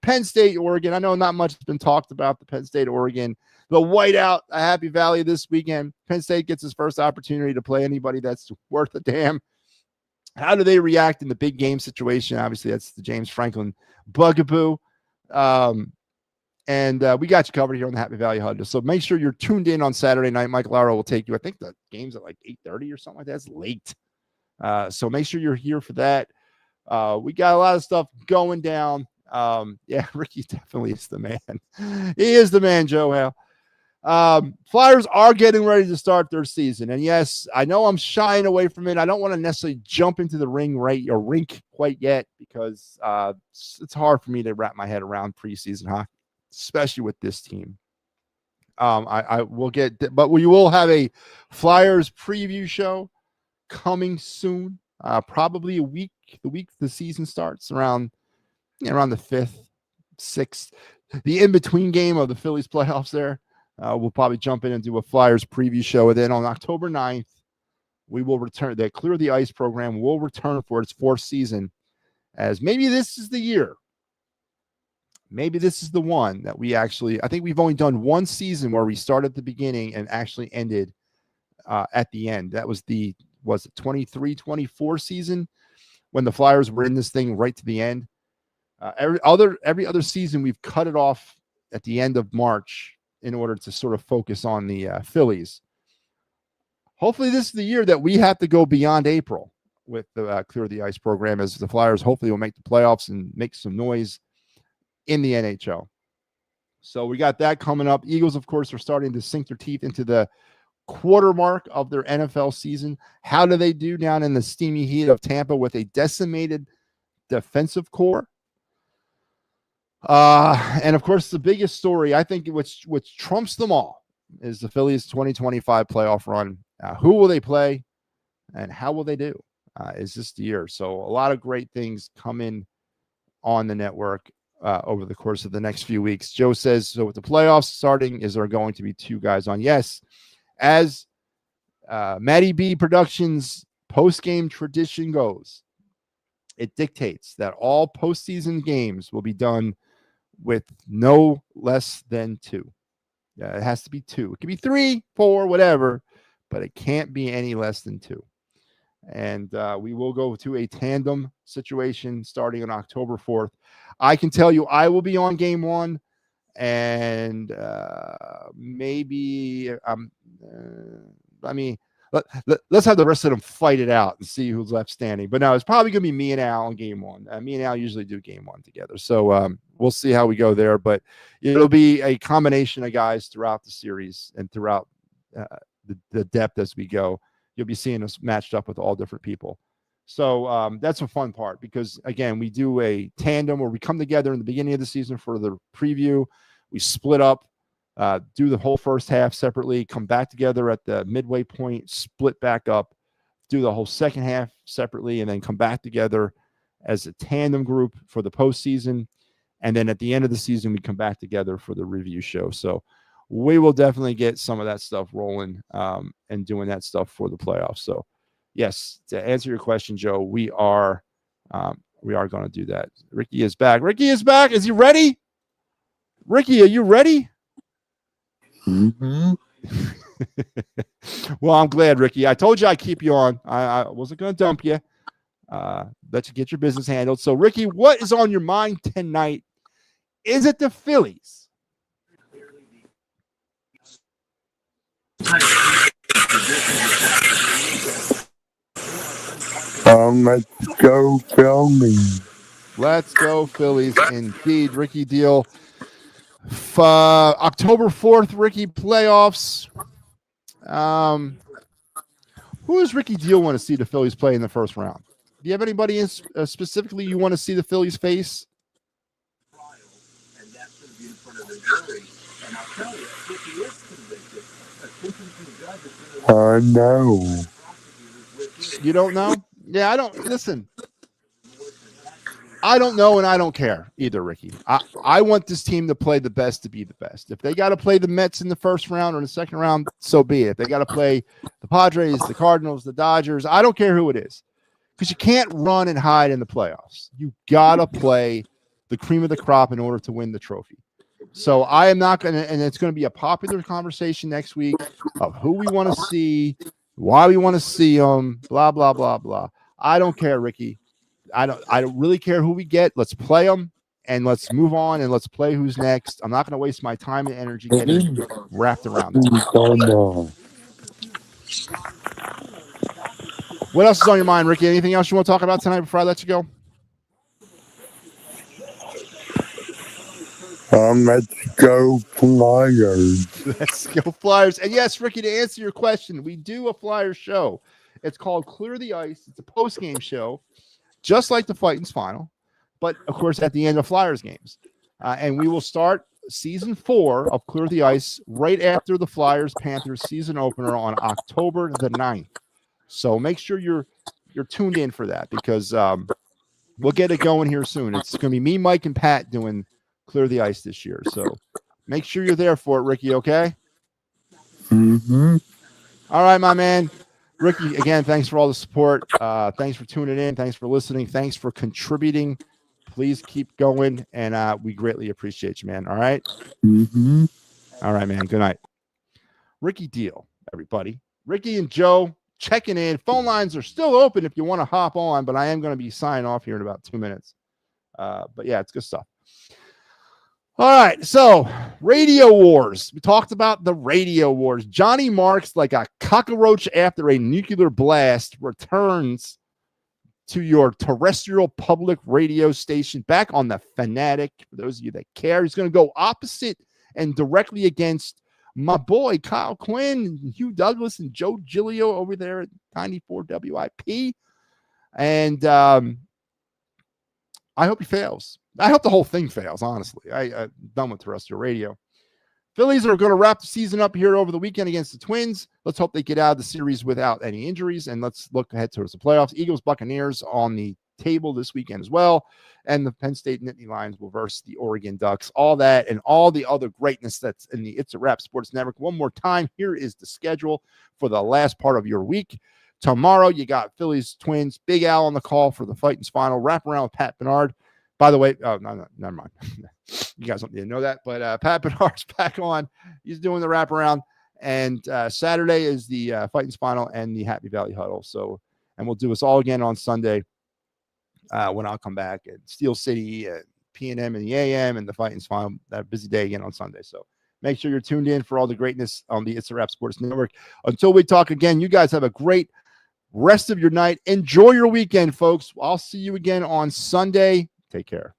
Penn State, Oregon. I know not much has been talked about the Penn State, Oregon. The whiteout, a Happy Valley this weekend. Penn State gets his first opportunity to play anybody that's worth a damn. How do they react in the big game situation? Obviously, that's the James Franklin bugaboo. And we got you covered here on the Happy Valley Huddle. So make sure you're tuned in on Saturday night. Mike Lauro will take you. I think the game's at like 8:30 or something like that. It's late. So make sure you're here for that. We got a lot of stuff going down. Yeah, Ricky definitely is the man. He is the man, Joe Hale. Flyers are getting ready to start their season. And yes, I know I'm shying away from it. I don't want to necessarily jump into the rink quite yet because it's hard for me to wrap my head around preseason hockey, especially with this team. I will get, but we will have a Flyers preview show coming soon. Probably the week the season starts around the 5th, 6th, the in-between game of the Phillies playoffs there. We'll probably jump in and do a Flyers preview show. And then on October 9th, we will return. The Clear the Ice program will return for its 4th season, as maybe this is the year. Maybe this is the one that we actually, I think we've only done one season where we started at the beginning and actually ended at the end. That was the 23-24 season when the Flyers were in this thing right to the end. Every other season, we've cut it off at the end of March in order to sort of focus on the Phillies. Hopefully this is the year that we have to go beyond April with the Clear the Ice program, as the Flyers hopefully will make the playoffs and make some noise in the NHL. So we got that coming up. Eagles, of course, are starting to sink their teeth into the quarter mark of their NFL season. How do they do down in the steamy heat of Tampa with a decimated defensive core? And of course, the biggest story, I think, which trumps them all, is the Phillies 2025 playoff run. Who will they play and how will they do? Is this the year? So a lot of great things coming on the network over the course of the next few weeks. Joe says, so with the playoffs starting, is there going to be 2 guys on? Yes. As MattyB Productions post-game tradition goes, it dictates that all postseason games will be done with no less than 2. It has to be 2. It could be 3, 4, whatever, but it can't be any less than 2. And we will go to a tandem situation starting on October 4th. I can tell you I will be on game 1, and maybe let's have the rest of them fight it out and see who's left standing. But no, it's probably going to be me and Al on game 1. Me and Al usually do game 1 together. So we'll see how we go there. But it'll be a combination of guys throughout the series and throughout the depth as we go. You'll be seeing us matched up with all different people. So that's a fun part because, again, we do a tandem where we come together in the beginning of the season for the preview. We split up, do the whole first half separately, come back together at the midway point, split back up, do the whole second half separately, and then come back together as a tandem group for the postseason. And then at the end of the season, we come back together for the review show. So we will definitely get some of that stuff rolling and doing that stuff for the playoffs. So, yes, to answer your question, Joe, we are going to do that. Ricky is back. Ricky is back. Is he ready? Ricky, are you ready? Mm-hmm. Well, I'm glad, Ricky. I told you I'd keep you on. I wasn't going to dump you. Let you get your business handled. So, Ricky, what is on your mind tonight? Is it the Phillies? Let's go Phillies. Let's go Phillies, indeed. Ricky Deal. October 4th, Ricky, playoffs. Who does Ricky Deal want to see the Phillies play in the first round? Do you have anybody specifically you want to see the Phillies face? No. You don't know? Yeah, I don't. Listen, I don't know, and I don't care either, Ricky. I want this team to play the best to be the best. If they got to play the Mets in the first round or in the second round, so be it. If they got to play the Padres, the Cardinals, the Dodgers, I don't care who it is. Because you can't run and hide in the playoffs. You got to play the cream of the crop in order to win the trophy. So I am not going to, and it's going to be a popular conversation next week of who we want to see, why we want to see them, blah, blah, blah, blah. I don't care, Ricky. I don't really care who we get. Let's play them and let's move on and let's play who's next. I'm not going to waste my time and energy getting wrapped around it. What else is on your mind, Ricky? Anything else you want to talk about tonight before I let you go? Let's go Flyers. Let's go Flyers. And yes, Ricky, to answer your question, we do a Flyers show. It's called Clear the Ice. It's a post-game show, just like the Fightins final, but of course at the end of Flyers games. And we will start season 4 of Clear the Ice right after the Flyers-Panthers season opener on October the 9th. So make sure you're tuned in for that because we'll get it going here soon. It's going to be me, Mike, and Pat doing Clear the Ice this year. So make sure you're there for it, Ricky, okay? Mm-hmm. All right, my man. Ricky, again, thanks for all the support. Thanks for tuning in. Thanks for listening. Thanks for contributing. Please keep going, and we greatly appreciate you, man. All right? Mm-hmm. All right, man. Good night. Ricky Deal, everybody. Ricky and Joe checking in. Phone lines are still open if you want to hop on, but I am going to be signing off here in about 2 minutes. But, yeah, it's good stuff. All right, so radio wars. We talked about the radio wars. Johnny Marks, like a cockroach after a nuclear blast, returns to your terrestrial public radio station back on the Fanatic. For those of you that care, he's going to go opposite and directly against my boy Kyle Quinn, Hugh Douglas, and Joe Giglio over there at 94 WIP. And I hope he fails. I hope the whole thing fails, honestly. I'm done with terrestrial radio. Phillies are going to wrap the season up here over the weekend against the Twins. Let's hope they get out of the series without any injuries, and let's look ahead towards the playoffs. Eagles, Buccaneers on the table this weekend as well, and the Penn State Nittany Lions will verse the Oregon Ducks. All that and all the other greatness that's in the It's a Wrap Sports Network. One more time, here is the schedule for the last part of your week. Tomorrow, you got Phillies, Twins, Big Al on the call for the Fightins final. Wrap around with Pat Bernard. By the way, no, never mind. You guys don't need to know that, but Pat Bernard's back on. He's doing the wraparound, and Saturday is the Fightins final and the Happy Valley Huddle. So, and we'll do this all again on Sunday when I'll come back at Steel City, at P&M and the AM, and the Fightins final. That busy day again on Sunday. So make sure you're tuned in for all the greatness on the It's a Wrap Sports Network. Until we talk again, you guys have a great rest of your night. Enjoy your weekend, folks. I'll see you again on Sunday. Take care.